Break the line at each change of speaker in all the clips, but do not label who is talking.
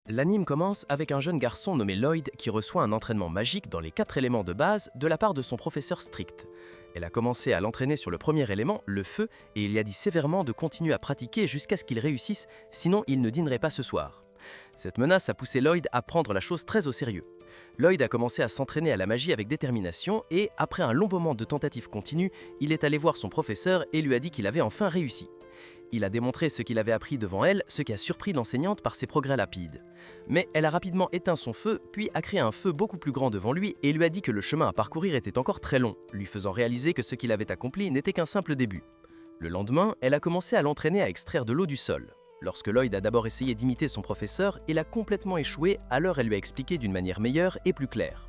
L'anime commence avec un jeune garçon nommé Lloyd qui reçoit un entraînement magique dans les 4 éléments de base de la part de son professeur strict. Elle a commencé à l'entraîner sur le premier élément, le feu, et il lui a dit sévèrement de continuer à pratiquer jusqu'à ce qu'il réussisse, sinon il ne dînerait pas ce soir. Cette menace a poussé Lloyd à prendre la chose très au sérieux. Lloyd a commencé à s'entraîner à la magie avec détermination et, après un long moment de tentatives continues, il est allé voir son professeur et lui a dit qu'il avait enfin réussi. Il a démontré ce qu'il avait appris devant elle, ce qui a surpris l'enseignante par ses progrès rapides. Mais elle a rapidement éteint son feu, puis a créé un feu beaucoup plus grand devant lui et lui a dit que le chemin à parcourir était encore très long, lui faisant réaliser que ce qu'il avait accompli n'était qu'un simple début. Le lendemain, elle a commencé à l'entraîner à extraire de l'eau du sol. Lorsque Lloyd a d'abord essayé d'imiter son professeur, il a complètement échoué, alors elle lui a expliqué d'une manière meilleure et plus claire.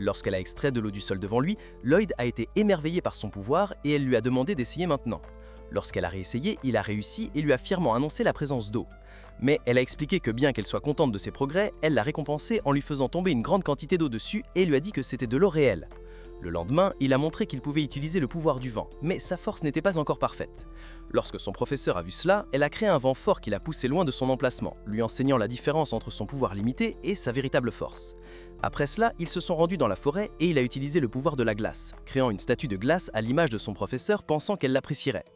Lorsqu'elle a extrait de l'eau du sol devant lui, Lloyd a été émerveillé par son pouvoir et elle lui a demandé d'essayer maintenant. Lorsqu'elle a réessayé, il a réussi et lui a fièrement annoncé la présence d'eau. Mais elle a expliqué que bien qu'elle soit contente de ses progrès, elle l'a récompensé en lui faisant tomber une grande quantité d'eau dessus et lui a dit que c'était de l'eau réelle. Le lendemain, il a montré qu'il pouvait utiliser le pouvoir du vent, mais sa force n'était pas encore parfaite. Lorsque son professeur a vu cela, elle a créé un vent fort qui l'a poussé loin de son emplacement, lui enseignant la différence entre son pouvoir limité et sa véritable force. Après cela, ils se sont rendus dans la forêt et il a utilisé le pouvoir de la glace, créant une statue de glace à l'image de son professeur pensant qu'elle l'apprécierait.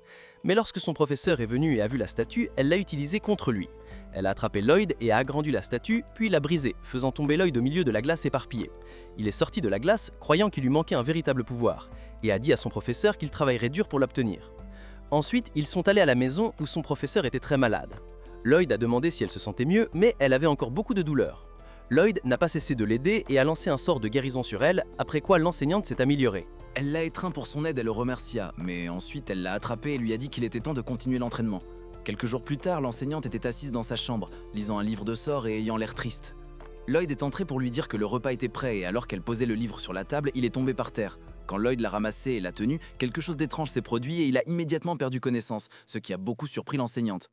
Mais lorsque son professeur est venu et a vu la statue, elle l'a utilisée contre lui. Elle a attrapé Lloyd et a agrandi la statue, puis l'a brisée, faisant tomber Lloyd au milieu de la glace éparpillée. Il est sorti de la glace, croyant qu'il lui manquait un véritable pouvoir, et a dit à son professeur qu'il travaillerait dur pour l'obtenir. Ensuite, ils sont allés à la maison où son professeur était très malade. Lloyd a demandé si elle se sentait mieux, mais elle avait encore beaucoup de douleur. Lloyd n'a pas cessé de l'aider et a lancé un sort de guérison sur elle, après quoi l'enseignante s'est améliorée.
Elle l'a étreint pour son aide et le remercia, mais ensuite elle l'a attrapé et lui a dit qu'il était temps de continuer l'entraînement. Quelques jours plus tard, l'enseignante était assise dans sa chambre, lisant un livre de sorts et ayant l'air triste. Lloyd est entré pour lui dire que le repas était prêt et alors qu'elle posait le livre sur la table, il est tombé par terre. Quand Lloyd l'a ramassé et l'a tenu, quelque chose d'étrange s'est produit et il a immédiatement perdu connaissance, ce qui a beaucoup surpris l'enseignante.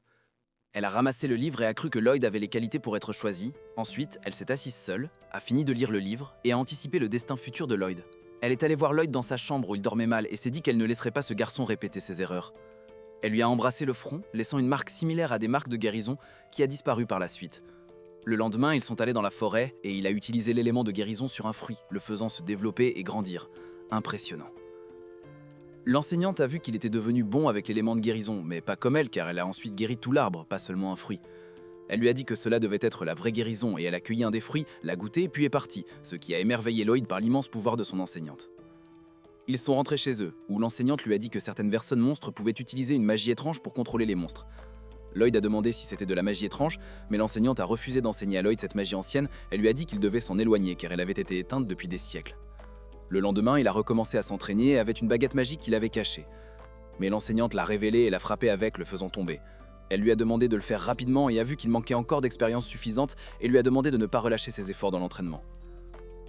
Elle a ramassé le livre et a cru que Lloyd avait les qualités pour être choisi. Ensuite, elle s'est assise seule, a fini de lire le livre et a anticipé le destin futur de Lloyd. Elle est allée voir Lloyd dans sa chambre où il dormait mal et s'est dit qu'elle ne laisserait pas ce garçon répéter ses erreurs. Elle lui a embrassé le front, laissant une marque similaire à des marques de guérison qui a disparu par la suite. Le lendemain, ils sont allés dans la forêt et il a utilisé l'élément de guérison sur un fruit, le faisant se développer et grandir. Impressionnant. L'enseignante a vu qu'il était devenu bon avec l'élément de guérison, mais pas comme elle car elle a ensuite guéri tout l'arbre, pas seulement un fruit. Elle lui a dit que cela devait être la vraie guérison et elle a cueilli un des fruits, l'a goûté puis est partie, ce qui a émerveillé Lloyd par l'immense pouvoir de son enseignante. Ils sont rentrés chez eux, où l'enseignante lui a dit que certaines personnes monstres pouvaient utiliser une magie étrange pour contrôler les monstres. Lloyd a demandé si c'était de la magie étrange, mais l'enseignante a refusé d'enseigner à Lloyd cette magie ancienne, elle lui a dit qu'il devait s'en éloigner car elle avait été éteinte depuis des siècles. Le lendemain, il a recommencé à s'entraîner avec une baguette magique qu'il avait cachée. Mais l'enseignante l'a révélée et l'a frappé avec, le faisant tomber. Elle lui a demandé de le faire rapidement et a vu qu'il manquait encore d'expérience suffisante et lui a demandé de ne pas relâcher ses efforts dans l'entraînement.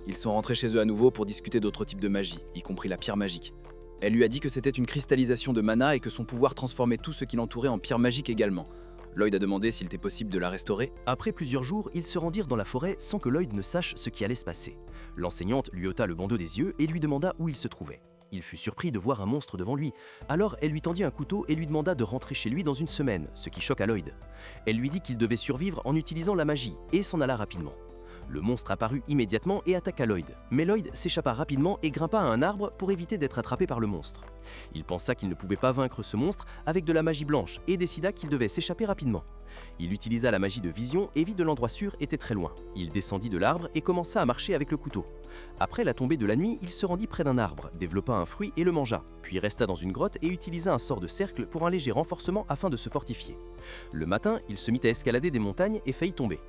Ils sont rentrés chez eux à nouveau pour discuter d'autres types de magie, y compris la pierre magique. Elle lui a dit que c'était une cristallisation de mana et que son pouvoir transformait tout ce qui l'entourait en pierre magique également. Lloyd a demandé s'il était possible de la restaurer.
Après plusieurs jours, ils se rendirent dans la forêt sans que Lloyd ne sache ce qui allait se passer. L'enseignante lui ôta le bandeau des yeux et lui demanda où il se trouvait. Il fut surpris de voir un monstre devant lui. Alors elle lui tendit un couteau et lui demanda de rentrer chez lui dans une semaine, ce qui choqua Lloyd. Elle lui dit qu'il devait survivre en utilisant la magie et s'en alla rapidement. Le monstre apparut immédiatement et attaqua Lloyd, mais Lloyd s'échappa rapidement et grimpa à un arbre pour éviter d'être attrapé par le monstre. Il pensa qu'il ne pouvait pas vaincre ce monstre avec de la magie blanche et décida qu'il devait s'échapper rapidement. Il utilisa la magie de vision et vit de l'endroit sûr était très loin. Il descendit de l'arbre et commença à marcher avec le couteau. Après la tombée de la nuit, il se rendit près d'un arbre, développa un fruit et le mangea, puis resta dans une grotte et utilisa un sort de cercle pour un léger renforcement afin de se fortifier. Le matin, il se mit à escalader des montagnes et faillit tomber.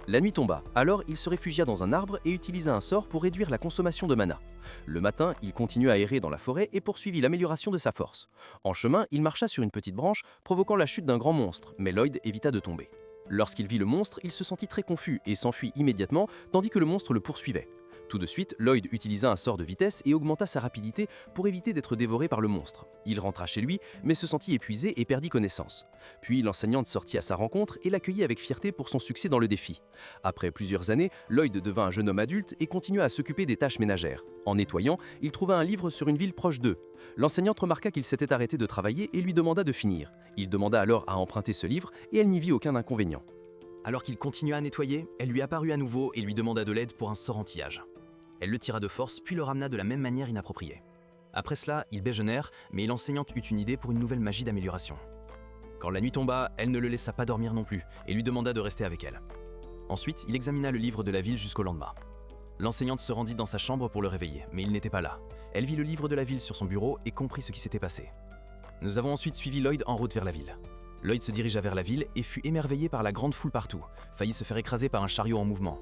La nuit tomba, alors il se réfugia dans un arbre et utilisa un sort pour réduire la consommation de mana. Le matin, il continua à errer dans la forêt et poursuivit l'amélioration de sa force. En chemin, il marcha sur une petite branche, provoquant la chute d'un grand monstre, mais Lloyd évita de tomber. Lorsqu'il vit le monstre, il se sentit très confus et s'enfuit immédiatement, tandis que le monstre le poursuivait. Tout de suite, Lloyd utilisa un sort de vitesse et augmenta sa rapidité pour éviter d'être dévoré par le monstre. Il rentra chez lui, mais se sentit épuisé et perdit connaissance. Puis l'enseignante sortit à sa rencontre et l'accueillit avec fierté pour son succès dans le défi. Après plusieurs années, Lloyd devint un jeune homme adulte et continua à s'occuper des tâches ménagères. En nettoyant, il trouva un livre sur une ville proche d'eux. L'enseignante remarqua qu'il s'était arrêté de travailler et lui demanda de finir. Il demanda alors à emprunter ce livre et elle n'y vit aucun inconvénient.
Alors qu'il continua à nettoyer, elle lui apparut à nouveau et lui demanda de l'aide pour un sort anti-âge. Elle le tira de force puis le ramena de la même manière inappropriée. Après cela, ils déjeunèrent, mais l'enseignante eut une idée pour une nouvelle magie d'amélioration. Quand la nuit tomba, elle ne le laissa pas dormir non plus et lui demanda de rester avec elle. Ensuite, il examina le livre de la ville jusqu'au lendemain. L'enseignante se rendit dans sa chambre pour le réveiller, mais il n'était pas là. Elle vit le livre de la ville sur son bureau et comprit ce qui s'était passé. Nous avons ensuite suivi Lloyd en route vers la ville. Lloyd se dirigea vers la ville et fut émerveillé par la grande foule partout, faillit se faire écraser par un chariot en mouvement.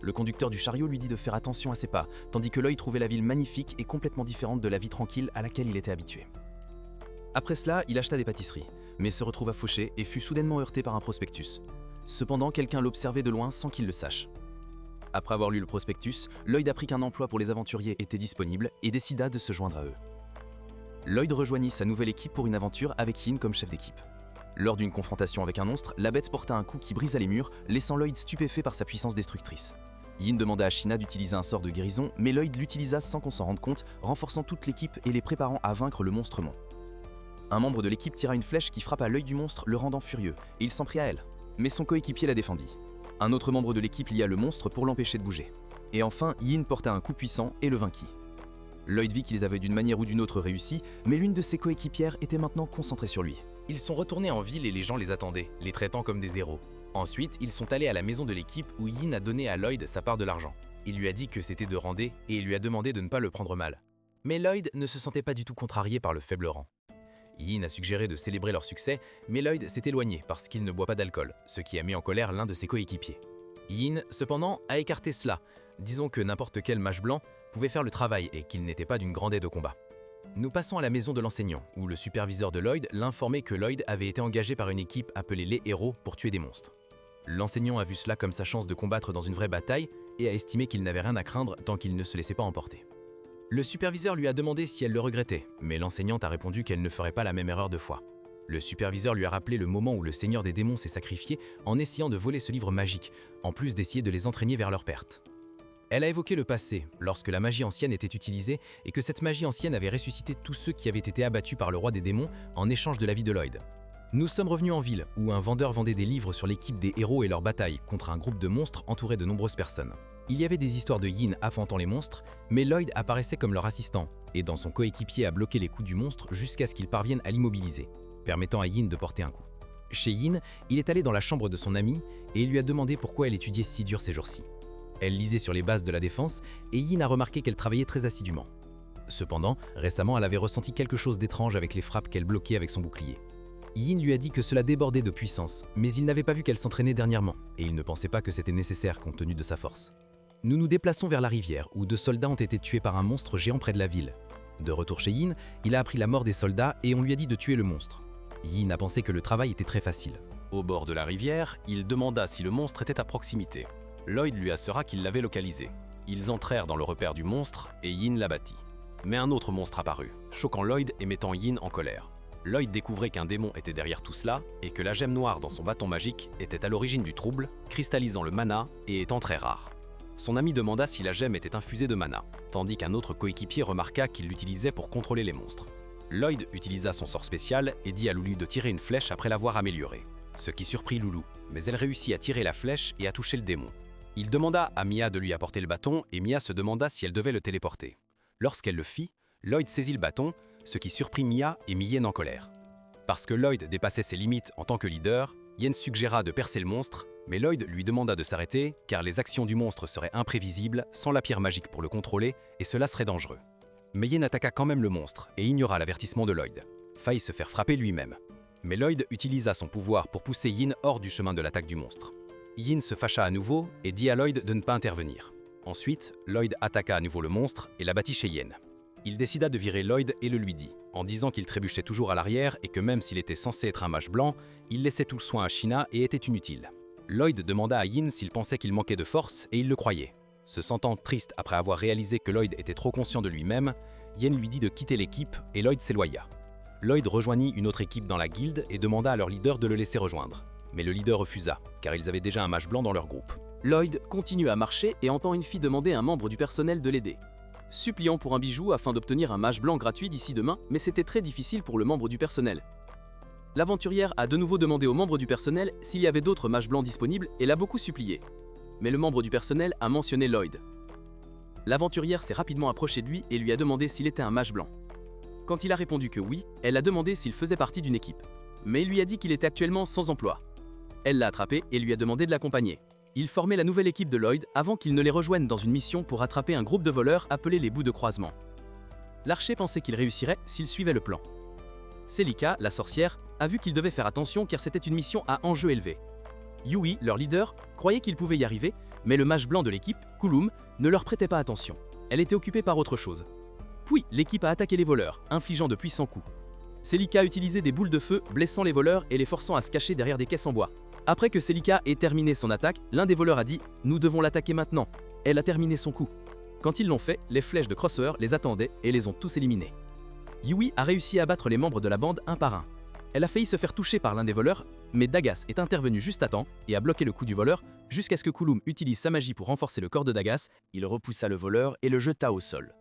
Le conducteur du chariot lui dit de faire attention à ses pas, tandis que Lloyd trouvait la ville magnifique et complètement différente de la vie tranquille à laquelle il était habitué. Après cela, il acheta des pâtisseries, mais se retrouva fauché et fut soudainement heurté par un prospectus. Cependant, quelqu'un l'observait de loin sans qu'il le sache. Après avoir lu le prospectus, Lloyd apprit qu'un emploi pour les aventuriers était disponible et décida de se joindre à eux. Lloyd rejoignit sa nouvelle équipe pour une aventure avec Yin comme chef d'équipe. Lors d'une confrontation avec un monstre, la bête porta un coup qui brisa les murs, laissant Lloyd stupéfait par sa puissance destructrice. Yin demanda à Sheena d'utiliser un sort de guérison, mais Lloyd l'utilisa sans qu'on s'en rende compte, renforçant toute l'équipe et les préparant à vaincre le monstrement. Un membre de l'équipe tira une flèche qui frappa l'œil du monstre, le rendant furieux, et il s'en prit à elle. Mais son coéquipier la défendit. Un autre membre de l'équipe lia le monstre pour l'empêcher de bouger. Et enfin, Yin porta un coup puissant et le vainquit. Lloyd vit qu'ils avaient d'une manière ou d'une autre réussi, mais l'une de ses coéquipières était maintenant concentrée sur lui.
Ils sont retournés en ville et les gens les attendaient, les traitant comme des héros. Ensuite, ils sont allés à la maison de l'équipe où Yin a donné à Lloyd sa part de l'argent. Il lui a dit que c'était de Randé et il lui a demandé de ne pas le prendre mal. Mais Lloyd ne se sentait pas du tout contrarié par le faible rang. Yin a suggéré de célébrer leur succès, mais Lloyd s'est éloigné parce qu'il ne boit pas d'alcool, ce qui a mis en colère l'un de ses coéquipiers. Yin, cependant, a écarté cela. Disons que n'importe quel mage blanc pouvait faire le travail et qu'il n'était pas d'une grande aide au combat. Nous passons à la maison de l'enseignant, où le superviseur de Lloyd l'informait que Lloyd avait été engagé par une équipe appelée les héros pour tuer des monstres. L'enseignant a vu cela comme sa chance de combattre dans une vraie bataille et a estimé qu'il n'avait rien à craindre tant qu'il ne se laissait pas emporter. Le superviseur lui a demandé si elle le regrettait, mais l'enseignante a répondu qu'elle ne ferait pas la même erreur 2 fois. Le superviseur lui a rappelé le moment où le seigneur des démons s'est sacrifié en essayant de voler ce livre magique, en plus d'essayer de les entraîner vers leur perte. Elle a évoqué le passé, lorsque la magie ancienne était utilisée et que cette magie ancienne avait ressuscité tous ceux qui avaient été abattus par le roi des démons en échange de la vie de Lloyd. Nous sommes revenus en ville, où un vendeur vendait des livres sur l'équipe des héros et leur bataille contre un groupe de monstres entouré de nombreuses personnes. Il y avait des histoires de Yin affrontant les monstres, mais Lloyd apparaissait comme leur assistant, aidant son coéquipier à bloquer les coups du monstre jusqu'à ce qu'il parvienne à l'immobiliser, permettant à Yin de porter un coup. Chez Yin, il est allé dans la chambre de son amie et il lui a demandé pourquoi elle étudiait si dur ces jours-ci. Elle lisait sur les bases de la défense et Yin a remarqué qu'elle travaillait très assidûment. Cependant, récemment, elle avait ressenti quelque chose d'étrange avec les frappes qu'elle bloquait avec son bouclier. Yin lui a dit que cela débordait de puissance, mais il n'avait pas vu qu'elle s'entraînait dernièrement, et il ne pensait pas que c'était nécessaire compte tenu de sa force. Nous nous déplaçons vers la rivière, où 2 soldats ont été tués par un monstre géant près de la ville. De retour chez Yin, il a appris la mort des soldats et on lui a dit de tuer le monstre. Yin a pensé que le travail était très facile.
Au bord de la rivière, il demanda si le monstre était à proximité. Lloyd lui assura qu'il l'avait localisé. Ils entrèrent dans le repère du monstre et Yin l'abattit. Mais un autre monstre apparut, choquant Lloyd et mettant Yin en colère. Lloyd découvrait qu'un démon était derrière tout cela et que la gemme noire dans son bâton magique était à l'origine du trouble, cristallisant le mana et étant très rare. Son ami demanda si la gemme était infusée de mana, tandis qu'un autre coéquipier remarqua qu'il l'utilisait pour contrôler les monstres. Lloyd utilisa son sort spécial et dit à Loulou de tirer une flèche après l'avoir améliorée, ce qui surprit Loulou, mais elle réussit à tirer la flèche et à toucher le démon. Il demanda à Mia de lui apporter le bâton et Mia se demanda si elle devait le téléporter. Lorsqu'elle le fit, Lloyd saisit le bâton, ce qui surprit Mia et mit Yen en colère. Parce que Lloyd dépassait ses limites en tant que leader, Yen suggéra de percer le monstre, mais Lloyd lui demanda de s'arrêter car les actions du monstre seraient imprévisibles sans la pierre magique pour le contrôler et cela serait dangereux. Mais Yen attaqua quand même le monstre et ignora l'avertissement de Lloyd. Faillit se faire frapper lui-même. Mais Lloyd utilisa son pouvoir pour pousser Yin hors du chemin de l'attaque du monstre. Yin se fâcha à nouveau et dit à Lloyd de ne pas intervenir. Ensuite, Lloyd attaqua à nouveau le monstre et l'abattit chez Yen. Il décida de virer Lloyd et le lui dit, en disant qu'il trébuchait toujours à l'arrière et que même s'il était censé être un mage blanc, il laissait tout le soin à Sheena et était inutile. Lloyd demanda à Yin s'il pensait qu'il manquait de force et il le croyait. Se sentant triste après avoir réalisé que Lloyd était trop conscient de lui-même, Yin lui dit de quitter l'équipe et Lloyd s'éloigna. Lloyd rejoignit une autre équipe dans la guilde et demanda à leur leader de le laisser rejoindre. Mais le leader refusa, car ils avaient déjà un mage blanc dans leur groupe.
Lloyd continue à marcher et entend une fille demander à un membre du personnel de l'aider, suppliant pour un bijou afin d'obtenir un mage blanc gratuit d'ici demain, mais c'était très difficile pour le membre du personnel. L'aventurière a de nouveau demandé aux membres du personnel s'il y avait d'autres mages blancs disponibles et l'a beaucoup supplié. Mais le membre du personnel a mentionné Lloyd. L'aventurière s'est rapidement approchée de lui et lui a demandé s'il était un mage blanc. Quand il a répondu que oui, elle a demandé s'il faisait partie d'une équipe. Mais il lui a dit qu'il était actuellement sans emploi. Elle l'a attrapé et lui a demandé de l'accompagner. Il formait la nouvelle équipe de Lloyd avant qu'il ne les rejoigne dans une mission pour attraper un groupe de voleurs appelé les bouts de croisement. L'archer pensait qu'il réussirait s'il suivait le plan. Celica, la sorcière, a vu qu'il devait faire attention car c'était une mission à enjeu élevé. Yui, leur leader, croyait qu'il pouvait y arriver, mais le mage blanc de l'équipe, Kulum, ne leur prêtait pas attention. Elle était occupée par autre chose. Puis, l'équipe a attaqué les voleurs, infligeant de puissants coups. Celica a utilisé des boules de feu, blessant les voleurs et les forçant à se cacher derrière des caisses en bois. Après que Celica ait terminé son attaque, l'un des voleurs a dit « Nous devons l'attaquer maintenant ». Elle a terminé son coup. Quand ils l'ont fait, les flèches de Crosser les attendaient et les ont tous éliminés. Yui a réussi à battre les membres de la bande un par un. Elle a failli se faire toucher par l'un des voleurs, mais Dagas est intervenu juste à temps et a bloqué le coup du voleur jusqu'à ce que Kulum utilise sa magie pour renforcer le corps de Dagas.
Il repoussa le voleur et le jeta au sol.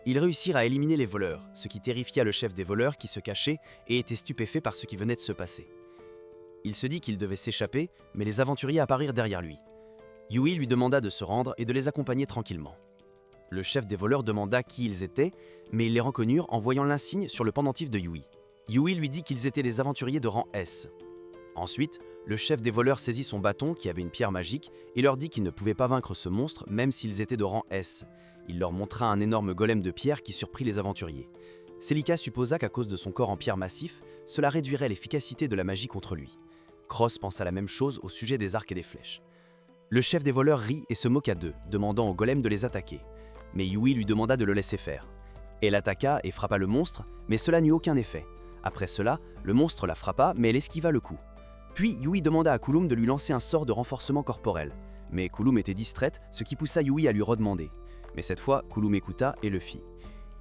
Ils réussirent à éliminer les voleurs, ce qui terrifia le chef des voleurs qui se cachait et était stupéfait par ce qui venait de se passer. Il se dit qu'il devait s'échapper, mais les aventuriers apparurent derrière lui. Yui lui demanda de se rendre et de les accompagner tranquillement. Le chef des voleurs demanda qui ils étaient, mais ils les reconnurent en voyant l'insigne sur le pendentif de Yui. Yui lui dit qu'ils étaient des aventuriers de rang S. Ensuite, le chef des voleurs saisit son bâton qui avait une pierre magique et leur dit qu'ils ne pouvaient pas vaincre ce monstre même s'ils étaient de rang S. Il leur montra un énorme golem de pierre qui surprit les aventuriers. Celica supposa qu'à cause de son corps en pierre massif, cela réduirait l'efficacité de la magie contre lui. Cross pensa la même chose au sujet des arcs et des flèches. Le chef des voleurs rit et se moqua d'eux, demandant au golem de les attaquer. Mais Yui lui demanda de le laisser faire. Elle attaqua et frappa le monstre, mais cela n'eut aucun effet. Après cela, le monstre la frappa, mais elle esquiva le coup. Puis Yui demanda à Kulum de lui lancer un sort de renforcement corporel. Mais Kulum était distraite, ce qui poussa Yui à lui redemander. Mais cette fois, Kulum écouta et le fit.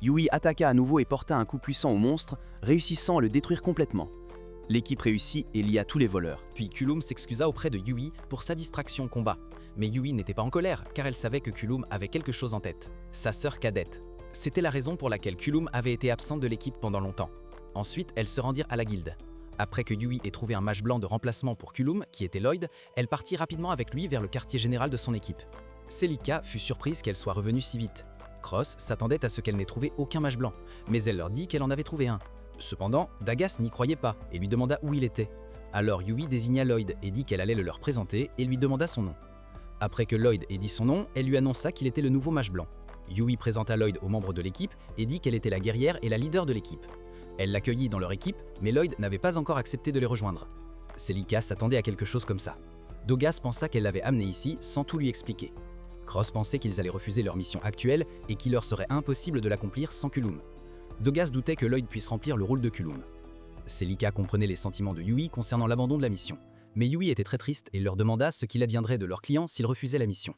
Yui attaqua à nouveau et porta un coup puissant au monstre, réussissant à le détruire complètement. L'équipe réussit et lia tous les voleurs.
Puis Kulum s'excusa auprès de Yui pour sa distraction au combat. Mais Yui n'était pas en colère, car elle savait que Kulum avait quelque chose en tête, sa sœur cadette. C'était la raison pour laquelle Kulum avait été absente de l'équipe pendant longtemps. Ensuite, elles se rendirent à la guilde. Après que Yui ait trouvé un mage blanc de remplacement pour Kulum, qui était Lloyd, elle partit rapidement avec lui vers le quartier général de son équipe. Celica fut surprise qu'elle soit revenue si vite. Cross s'attendait à ce qu'elle n'ait trouvé aucun mage blanc, mais elle leur dit qu'elle en avait trouvé un. Cependant, Dagas n'y croyait pas et lui demanda où il était. Alors Yui désigna Lloyd et dit qu'elle allait le leur présenter et lui demanda son nom. Après que Lloyd ait dit son nom, elle lui annonça qu'il était le nouveau mage blanc. Yui présenta Lloyd aux membres de l'équipe et dit qu'elle était la guerrière et la leader de l'équipe. Elle l'accueillit dans leur équipe, mais Lloyd n'avait pas encore accepté de les rejoindre. Celica s'attendait à quelque chose comme ça. Dogas pensa qu'elle l'avait amené ici sans tout lui expliquer. Cross pensait qu'ils allaient refuser leur mission actuelle et qu'il leur serait impossible de l'accomplir sans Kulum. Dogas doutait que Lloyd puisse remplir le rôle de Kulum. Celica comprenait les sentiments de Yui concernant l'abandon de la mission, mais Yui était très triste et leur demanda ce qu'il adviendrait de leurs clients s'ils refusaient la mission.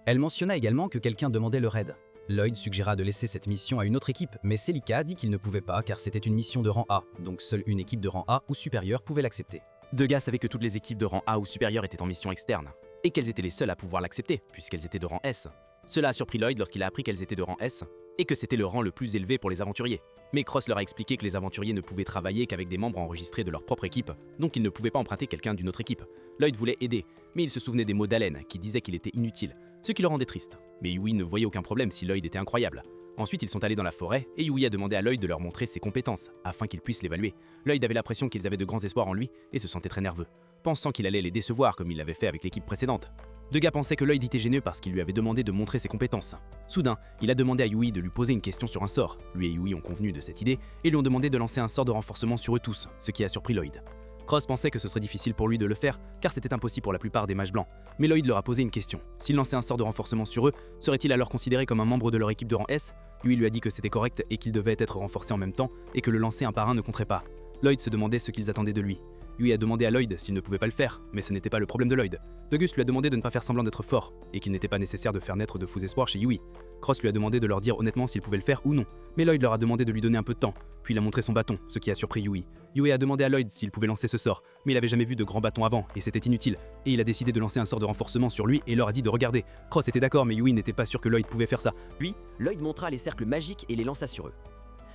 Elle mentionna également que quelqu'un demandait leur aide. Lloyd suggéra de laisser cette mission à une autre équipe, mais Celica dit qu'il ne pouvait pas car c'était une mission de rang A, donc seule une équipe de rang A ou supérieure pouvait l'accepter.
Degas savait que toutes les équipes de rang A ou supérieur étaient en mission externe, et qu'elles étaient les seules à pouvoir l'accepter, puisqu'elles étaient de rang S. Cela a surpris Lloyd lorsqu'il a appris qu'elles étaient de rang S, et que c'était le rang le plus élevé pour les aventuriers. Mais Cross leur a expliqué que les aventuriers ne pouvaient travailler qu'avec des membres enregistrés de leur propre équipe, donc ils ne pouvaient pas emprunter quelqu'un d'une autre équipe. Lloyd voulait aider, mais il se souvenait des mots d'Allen qui disaient qu'il était inutile, ce qui le rendait triste. Mais Yui ne voyait aucun problème si Lloyd était incroyable. Ensuite, ils sont allés dans la forêt et Yui a demandé à Lloyd de leur montrer ses compétences, afin qu'il puisse l'évaluer. Lloyd avait l'impression qu'ils avaient de grands espoirs en lui et se sentait très nerveux, pensant qu'il allait les décevoir comme il l'avait fait avec l'équipe précédente. Degas pensait que Lloyd était gêneux parce qu'il lui avait demandé de montrer ses compétences. Soudain, il a demandé à Yui de lui poser une question sur un sort. Lui et Yui ont convenu de cette idée et lui ont demandé de lancer un sort de renforcement sur eux tous, ce qui a surpris Lloyd. Cross pensait que ce serait difficile pour lui de le faire, car c'était impossible pour la plupart des mages blancs. Mais Lloyd leur a posé une question. S'il lançait un sort de renforcement sur eux, serait-il alors considéré comme un membre de leur équipe de rang S? Lui lui a dit que c'était correct et qu'ils devaient être renforcés en même temps, et que le lancer un par un ne compterait pas. Lloyd se demandait ce qu'ils attendaient de lui. Yui a demandé à Lloyd s'il ne pouvait pas le faire, mais ce n'était pas le problème de Lloyd. Dogus lui a demandé de ne pas faire semblant d'être fort, et qu'il n'était pas nécessaire de faire naître de faux espoirs chez Yui. Cross lui a demandé de leur dire honnêtement s'il pouvait le faire ou non, mais Lloyd leur a demandé de lui donner un peu de temps, puis il a montré son bâton, ce qui a surpris Yui. Yui a demandé à Lloyd s'il pouvait lancer ce sort, mais il avait jamais vu de grand bâton avant, et c'était inutile, et il a décidé de lancer un sort de renforcement sur lui et leur a dit de regarder. Cross était d'accord, mais Yui n'était pas sûr que Lloyd pouvait faire ça.
Puis, Lloyd montra les cercles magiques et les lança sur eux.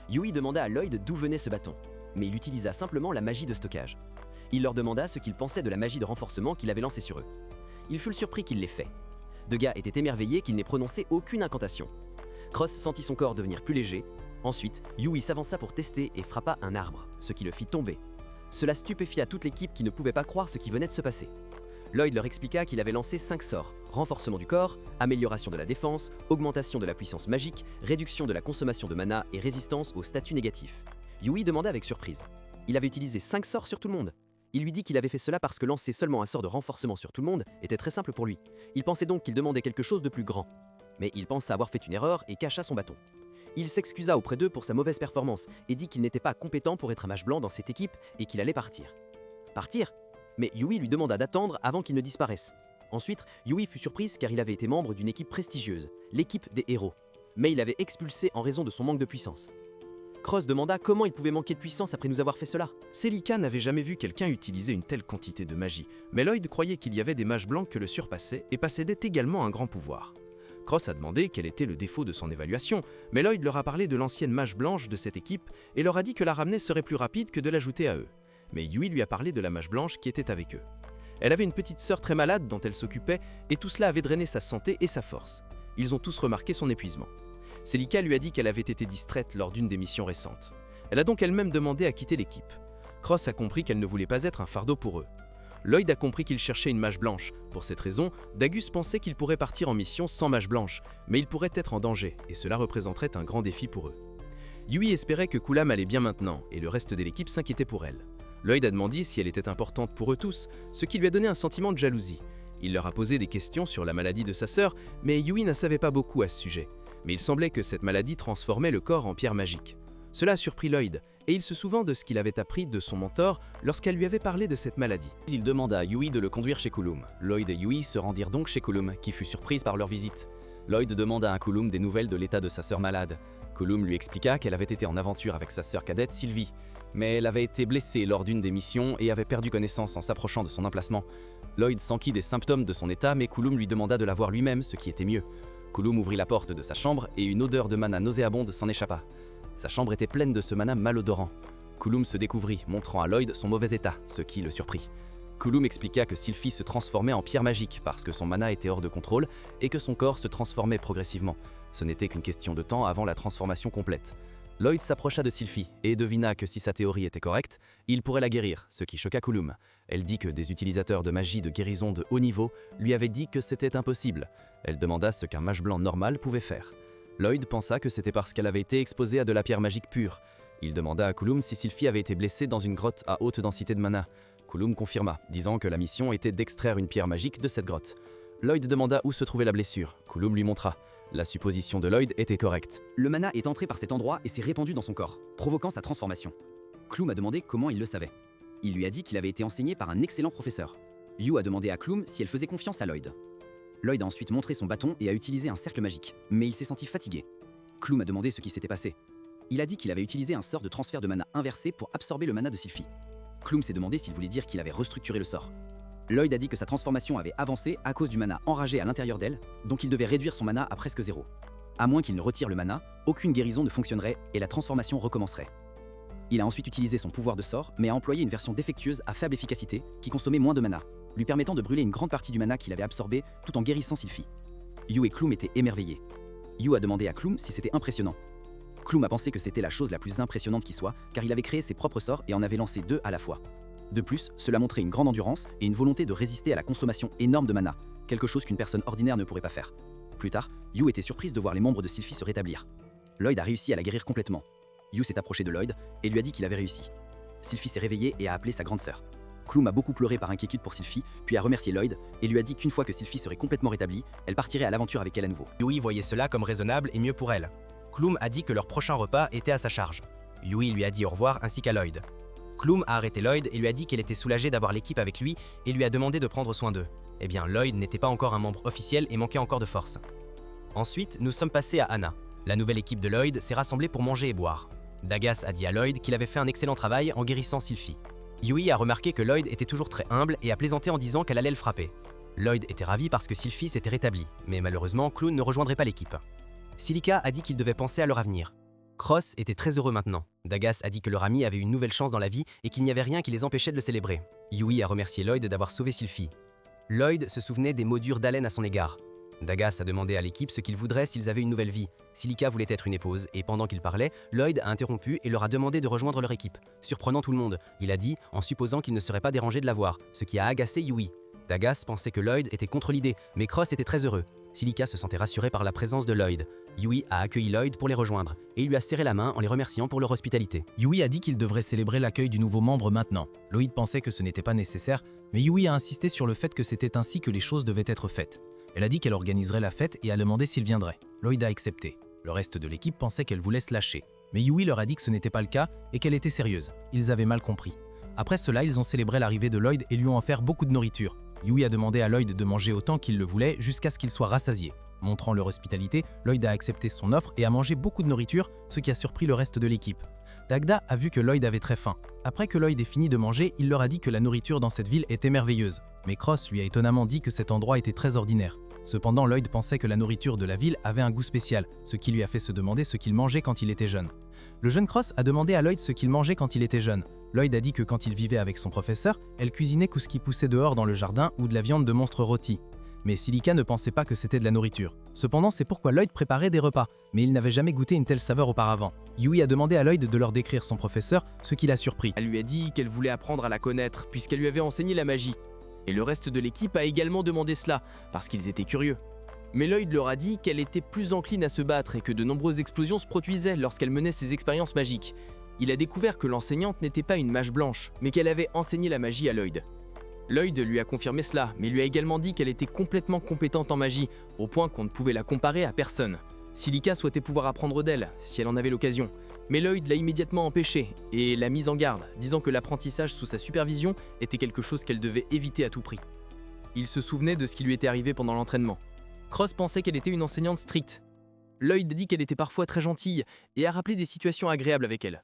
Yui demanda à Lloyd d'où venait ce bâton. mais il utilisa simplement la magie de stockage. Il leur demanda ce qu'ils pensaient de la magie de renforcement qu'il avait lancée sur eux. Il fut surpris qu'il l'ait fait. Dega était émerveillé qu'il n'ait prononcé aucune incantation. Cross sentit son corps devenir plus léger. Ensuite, Yui s'avança pour tester et frappa un arbre, ce qui le fit tomber. Cela stupéfia toute l'équipe qui ne pouvait pas croire ce qui venait de se passer. Lloyd leur expliqua qu'il avait lancé 5 sorts: renforcement du corps, amélioration de la défense, augmentation de la puissance magique, réduction de la consommation de mana et résistance aux statuts négatifs. Yui demanda avec surprise. Il avait utilisé 5 sorts sur tout le monde. Il lui dit qu'il avait fait cela parce que lancer seulement un sort de renforcement sur tout le monde était très simple pour lui. Il pensait donc qu'il demandait quelque chose de plus grand. Mais il pensa avoir fait une erreur et cacha son bâton. Il s'excusa auprès d'eux pour sa mauvaise performance et dit qu'il n'était pas compétent pour être un mage blanc dans cette équipe et qu'il allait partir. Partir? Mais Yui lui demanda d'attendre avant qu'il ne disparaisse. Ensuite, Yui fut surprise car il avait été membre d'une équipe prestigieuse, l'équipe des héros. Mais il avait expulsé en raison de son manque de puissance. Cross demanda comment il pouvait manquer de puissance après nous avoir fait cela.
Celica n'avait jamais vu quelqu'un utiliser une telle quantité de magie, mais Lloyd croyait qu'il y avait des mages blancs que le surpassaient et possédaient également un grand pouvoir. Cross a demandé quel était le défaut de son évaluation, mais Lloyd leur a parlé de l'ancienne mage blanche de cette équipe et leur a dit que la ramener serait plus rapide que de l'ajouter à eux. Mais Yui lui a parlé de la mage blanche qui était avec eux. Elle avait une petite sœur très malade dont elle s'occupait et tout cela avait drainé sa santé et sa force. Ils ont tous remarqué son épuisement. Celica lui a dit qu'elle avait été distraite lors d'une des missions récentes. Elle a donc elle-même demandé à quitter l'équipe. Cross a compris qu'elle ne voulait pas être un fardeau pour eux. Lloyd a compris qu'il cherchait une mage blanche. Pour cette raison, Dagus pensait qu'il pourrait partir en mission sans mage blanche, mais il pourrait être en danger, et cela représenterait un grand défi pour eux. Yui espérait que Kulam allait bien maintenant, et le reste de l'équipe s'inquiétait pour elle. Lloyd a demandé si elle était importante pour eux tous, ce qui lui a donné un sentiment de jalousie. Il leur a posé des questions sur la maladie de sa sœur, mais Yui n'en savait pas beaucoup à ce sujet. Mais il semblait que cette maladie transformait le corps en pierre magique. Cela a surpris Lloyd, et il se souvint de ce qu'il avait appris de son mentor lorsqu'elle lui avait parlé de cette maladie.
Il demanda à Yui de le conduire chez Kulum. Lloyd et Yui se rendirent donc chez Kulum, qui fut surprise par leur visite. Lloyd demanda à Kulum des nouvelles de l'état de sa sœur malade. Kulum lui expliqua qu'elle avait été en aventure avec sa sœur cadette Sylvie, mais elle avait été blessée lors d'une des missions et avait perdu connaissance en s'approchant de son emplacement. Lloyd s'enquit des symptômes de son état, mais Kulum lui demanda de la voir lui-même, ce qui était mieux. Kulum ouvrit la porte de sa chambre et une odeur de mana nauséabonde s'en échappa. Sa chambre était pleine de ce mana malodorant. Kulum se découvrit, montrant à Lloyd son mauvais état, ce qui le surprit. Kulum expliqua que Sylphie se transformait en pierre magique parce que son mana était hors de contrôle et que son corps se transformait progressivement. Ce n'était qu'une question de temps avant la transformation complète. Lloyd s'approcha de Sylphie et devina que si sa théorie était correcte, il pourrait la guérir, ce qui choqua Kulum. Elle dit que des utilisateurs de magie de guérison de haut niveau lui avaient dit que c'était impossible. Elle demanda ce qu'un mage blanc normal pouvait faire. Lloyd pensa que c'était parce qu'elle avait été exposée à de la pierre magique pure. Il demanda à Kulum si Sylphie avait été blessée dans une grotte à haute densité de mana. Kulum confirma, disant que la mission était d'extraire une pierre magique de cette grotte. Lloyd demanda où se trouvait la blessure. Kulum lui montra. La supposition de Lloyd était correcte.
Le mana est entré par cet endroit et s'est répandu dans son corps, provoquant sa transformation. Klum a demandé comment il le savait. Il lui a dit qu'il avait été enseigné par un excellent professeur. Yu a demandé à Klum si elle faisait confiance à Lloyd. Lloyd a ensuite montré son bâton et a utilisé un cercle magique, mais il s'est senti fatigué. Klum a demandé ce qui s'était passé. Il a dit qu'il avait utilisé un sort de transfert de mana inversé pour absorber le mana de Sylphie. Klum s'est demandé s'il voulait dire qu'il avait restructuré le sort. Lloyd a dit que sa transformation avait avancé à cause du mana enragé à l'intérieur d'elle, donc il devait réduire son mana à presque zéro. À moins qu'il ne retire le mana, aucune guérison ne fonctionnerait et la transformation recommencerait. Il a ensuite utilisé son pouvoir de sort, mais a employé une version défectueuse à faible efficacité qui consommait moins de mana, lui permettant de brûler une grande partie du mana qu'il avait absorbé tout en guérissant Sylphie. Yu et Klum étaient émerveillés. Yu a demandé à Klum si c'était impressionnant. Klum a pensé que c'était la chose la plus impressionnante qui soit, car il avait créé ses propres sorts et en avait lancé 2 à la fois. De plus, cela montrait une grande endurance et une volonté de résister à la consommation énorme de mana, quelque chose qu'une personne ordinaire ne pourrait pas faire. Plus tard, Yu était surprise de voir les membres de Sylphie se rétablir. Lloyd a réussi à la guérir complètement. Yu s'est approché de Lloyd et lui a dit qu'il avait réussi. Sylphie s'est réveillée et a appelé sa grande sœur. Klum a beaucoup pleuré par inquiétude pour Sylphie, puis a remercié Lloyd et lui a dit qu'une fois que Sylphie serait complètement rétablie, elle partirait à l'aventure avec elle à nouveau.
Yui voyait cela comme raisonnable et mieux pour elle. Klum a dit que leur prochain repas était à sa charge. Yui lui a dit au revoir ainsi qu'à Lloyd. Klum a arrêté Lloyd et lui a dit qu'elle était soulagée d'avoir l'équipe avec lui et lui a demandé de prendre soin d'eux. Eh bien, Lloyd n'était pas encore un membre officiel et manquait encore de force. Ensuite, nous sommes passés à Anna. La nouvelle équipe de Lloyd s'est rassemblée pour manger et boire. Dagas a dit à Lloyd qu'il avait fait un excellent travail en guérissant Sylphie. Yui a remarqué que Lloyd était toujours très humble et a plaisanté en disant qu'elle allait le frapper. Lloyd était ravi parce que Sylphie s'était rétablie, mais malheureusement, Klum ne rejoindrait pas l'équipe. Celica a dit qu'il devait penser à leur avenir.
Cross était très heureux maintenant. Dagas a dit que leur ami avait une nouvelle chance dans la vie et qu'il n'y avait rien qui les empêchait de le célébrer. Yui a remercié Lloyd d'avoir sauvé Sylphie. Lloyd se souvenait des mots durs d'Allen à son égard. Dagas a demandé à l'équipe ce qu'ils voudraient s'ils avaient une nouvelle vie. Silica voulait être une épouse, et pendant qu'il parlait, Lloyd a interrompu et leur a demandé de rejoindre leur équipe. Surprenant tout le monde, il a dit, en supposant qu'il ne serait pas dérangé de la voir, ce qui a agacé Yui. Dagas pensait que Lloyd était contre l'idée, mais Cross était très heureux. Silica se sentait rassurée par la présence de Lloyd. Yui a accueilli Lloyd pour les rejoindre, et il lui a serré la main en les remerciant pour leur hospitalité.
Yui a dit qu'il devrait célébrer l'accueil du nouveau membre maintenant. Lloyd pensait que ce n'était pas nécessaire, mais Yui a insisté sur le fait que c'était ainsi que les choses devaient être faites. Elle a dit qu'elle organiserait la fête et a demandé s'il viendrait. Lloyd a accepté. Le reste de l'équipe pensait qu'elle voulait se lâcher. Mais Yui leur a dit que ce n'était pas le cas et qu'elle était sérieuse. Ils avaient mal compris. Après cela, ils ont célébré l'arrivée de Lloyd et lui ont offert beaucoup de nourriture. Yui a demandé à Lloyd de manger autant qu'il le voulait jusqu'à ce qu'il soit rassasié. Montrant leur hospitalité, Lloyd a accepté son offre et a mangé beaucoup de nourriture, ce qui a surpris le reste de l'équipe. Dagda a vu que Lloyd avait très faim. Après que Lloyd ait fini de manger, il leur a dit que la nourriture dans cette ville était merveilleuse. Mais Cross lui a étonnamment dit que cet endroit était très ordinaire. Cependant, Lloyd pensait que la nourriture de la ville avait un goût spécial, ce qui lui a fait se demander ce qu'il mangeait quand il était jeune. Le jeune Cross a demandé à Lloyd ce qu'il mangeait quand il était jeune. Lloyd a dit que quand il vivait avec son professeur, elle cuisinait tout ce qui poussait dehors dans le jardin ou de la viande de monstres rôtis. Mais Silica ne pensait pas que c'était de la nourriture. Cependant, c'est pourquoi Lloyd préparait des repas, mais il n'avait jamais goûté une telle saveur auparavant. Yui a demandé à Lloyd de leur décrire son professeur, ce qui l'a surpris.
Elle lui a dit qu'elle voulait apprendre à la connaître, puisqu'elle lui avait enseigné la magie. Et le reste de l'équipe a également demandé cela, parce qu'ils étaient curieux. Mais Lloyd leur a dit qu'elle était plus encline à se battre et que de nombreuses explosions se produisaient lorsqu'elle menait ses expériences magiques. Il a découvert que l'enseignante n'était pas une mage blanche, mais qu'elle avait enseigné la magie à Lloyd. Lloyd lui a confirmé cela, mais lui a également dit qu'elle était complètement compétente en magie, au point qu'on ne pouvait la comparer à personne. Silica souhaitait pouvoir apprendre d'elle, si elle en avait l'occasion, mais Lloyd l'a immédiatement empêchée et l'a mise en garde, disant que l'apprentissage sous sa supervision était quelque chose qu'elle devait éviter à tout prix. Il se souvenait de ce qui lui était arrivé pendant l'entraînement. Cross pensait qu'elle était une enseignante stricte. Lloyd a dit qu'elle était parfois très gentille et a rappelé des situations agréables avec elle.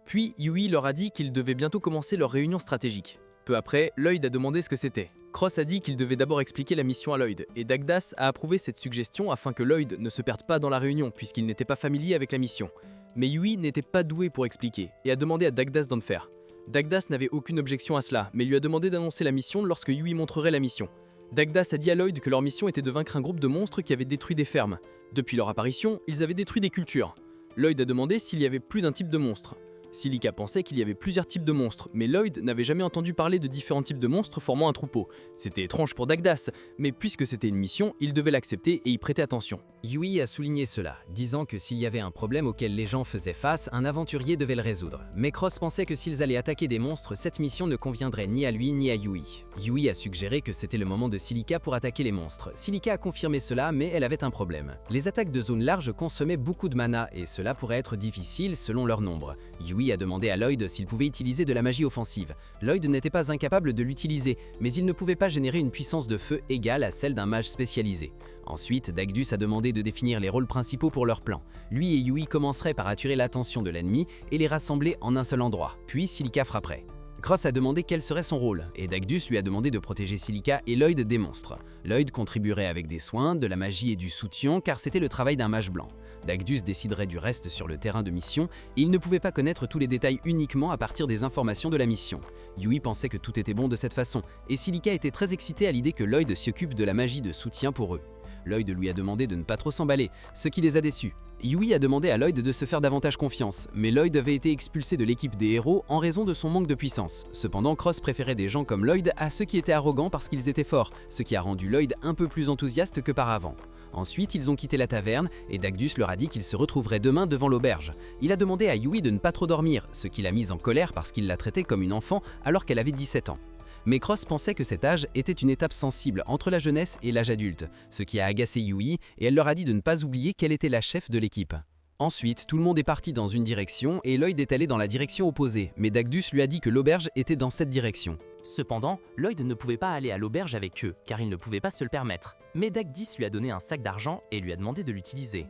Puis Yui leur a dit qu'ils devaient bientôt commencer leur réunion stratégique. Peu après, Lloyd a demandé ce que c'était. Cross a dit qu'il devait d'abord expliquer la mission à Lloyd, et Dagdas a approuvé cette suggestion afin que Lloyd ne se perde pas dans la réunion puisqu'il n'était pas familier avec la mission. Mais Yui n'était pas doué pour expliquer, et a demandé à Dagdas d'en faire. Dagdas n'avait aucune objection à cela, mais lui a demandé d'annoncer la mission lorsque Yui montrerait la mission. Dagdas a dit à Lloyd que leur mission était de vaincre un groupe de monstres qui avaient détruit des fermes. Depuis leur apparition, ils avaient détruit des cultures. Lloyd a demandé s'il y avait plus d'un type de monstre. Silica pensait qu'il y avait plusieurs types de monstres, mais Lloyd n'avait jamais entendu parler de différents types de monstres formant un troupeau. C'était étrange pour Dagdas, mais puisque c'était une mission, il devait l'accepter et y prêter attention.
Yui a souligné cela, disant que s'il y avait un problème auquel les gens faisaient face, un aventurier devait le résoudre. Mais Cross pensait que s'ils allaient attaquer des monstres, cette mission ne conviendrait ni à lui ni à Yui. Yui a suggéré que c'était le moment de Silica pour attaquer les monstres. Silica a confirmé cela, mais elle avait un problème. Les attaques de zone large consommaient beaucoup de mana, et cela pourrait être difficile selon leur nombre. Yui a demandé à Lloyd s'il pouvait utiliser de la magie offensive. Lloyd n'était pas incapable de l'utiliser, mais il ne pouvait pas générer une puissance de feu égale à celle d'un mage spécialisé. Ensuite, Dagdus a demandé de définir les rôles principaux pour leur plan. Lui et Yui commenceraient par attirer l'attention de l'ennemi et les rassembler en un seul endroit, puis Silica frapperait. Cross a demandé quel serait son rôle, et Dagdus lui a demandé de protéger Silica et Lloyd des monstres. Lloyd contribuerait avec des soins, de la magie et du soutien, car c'était le travail d'un mage blanc. Dagdus déciderait du reste sur le terrain de mission, et il ne pouvait pas connaître tous les détails uniquement à partir des informations de la mission. Yui pensait que tout était bon de cette façon, et Silica était très excitée à l'idée que Lloyd s'occupe de la magie de soutien pour eux. Lloyd lui a demandé de ne pas trop s'emballer, ce qui les a déçus. Yui a demandé à Lloyd de se faire davantage confiance, mais Lloyd avait été expulsé de l'équipe des héros en raison de son manque de puissance. Cependant, Cross préférait des gens comme Lloyd à ceux qui étaient arrogants parce qu'ils étaient forts, ce qui a rendu Lloyd un peu plus enthousiaste que par avant. Ensuite, ils ont quitté la taverne et Dagdus leur a dit qu'ils se retrouveraient demain devant l'auberge. Il a demandé à Yui de ne pas trop dormir, ce qui l'a mise en colère parce qu'il l'a traitée comme une enfant alors qu'elle avait 17 ans. Mais Cross pensait que cet âge était une étape sensible entre la jeunesse et l'âge adulte, ce qui a agacé Yui et elle leur a dit de ne pas oublier qu'elle était la chef de l'équipe. Ensuite, tout le monde est parti dans une direction et Lloyd est allé dans la direction opposée, mais Dagdus lui a dit que l'auberge était dans cette direction.
Cependant, Lloyd ne pouvait pas aller à l'auberge avec eux, car il ne pouvait pas se le permettre. Mais Dagdus lui a donné un sac d'argent et lui a demandé de l'utiliser.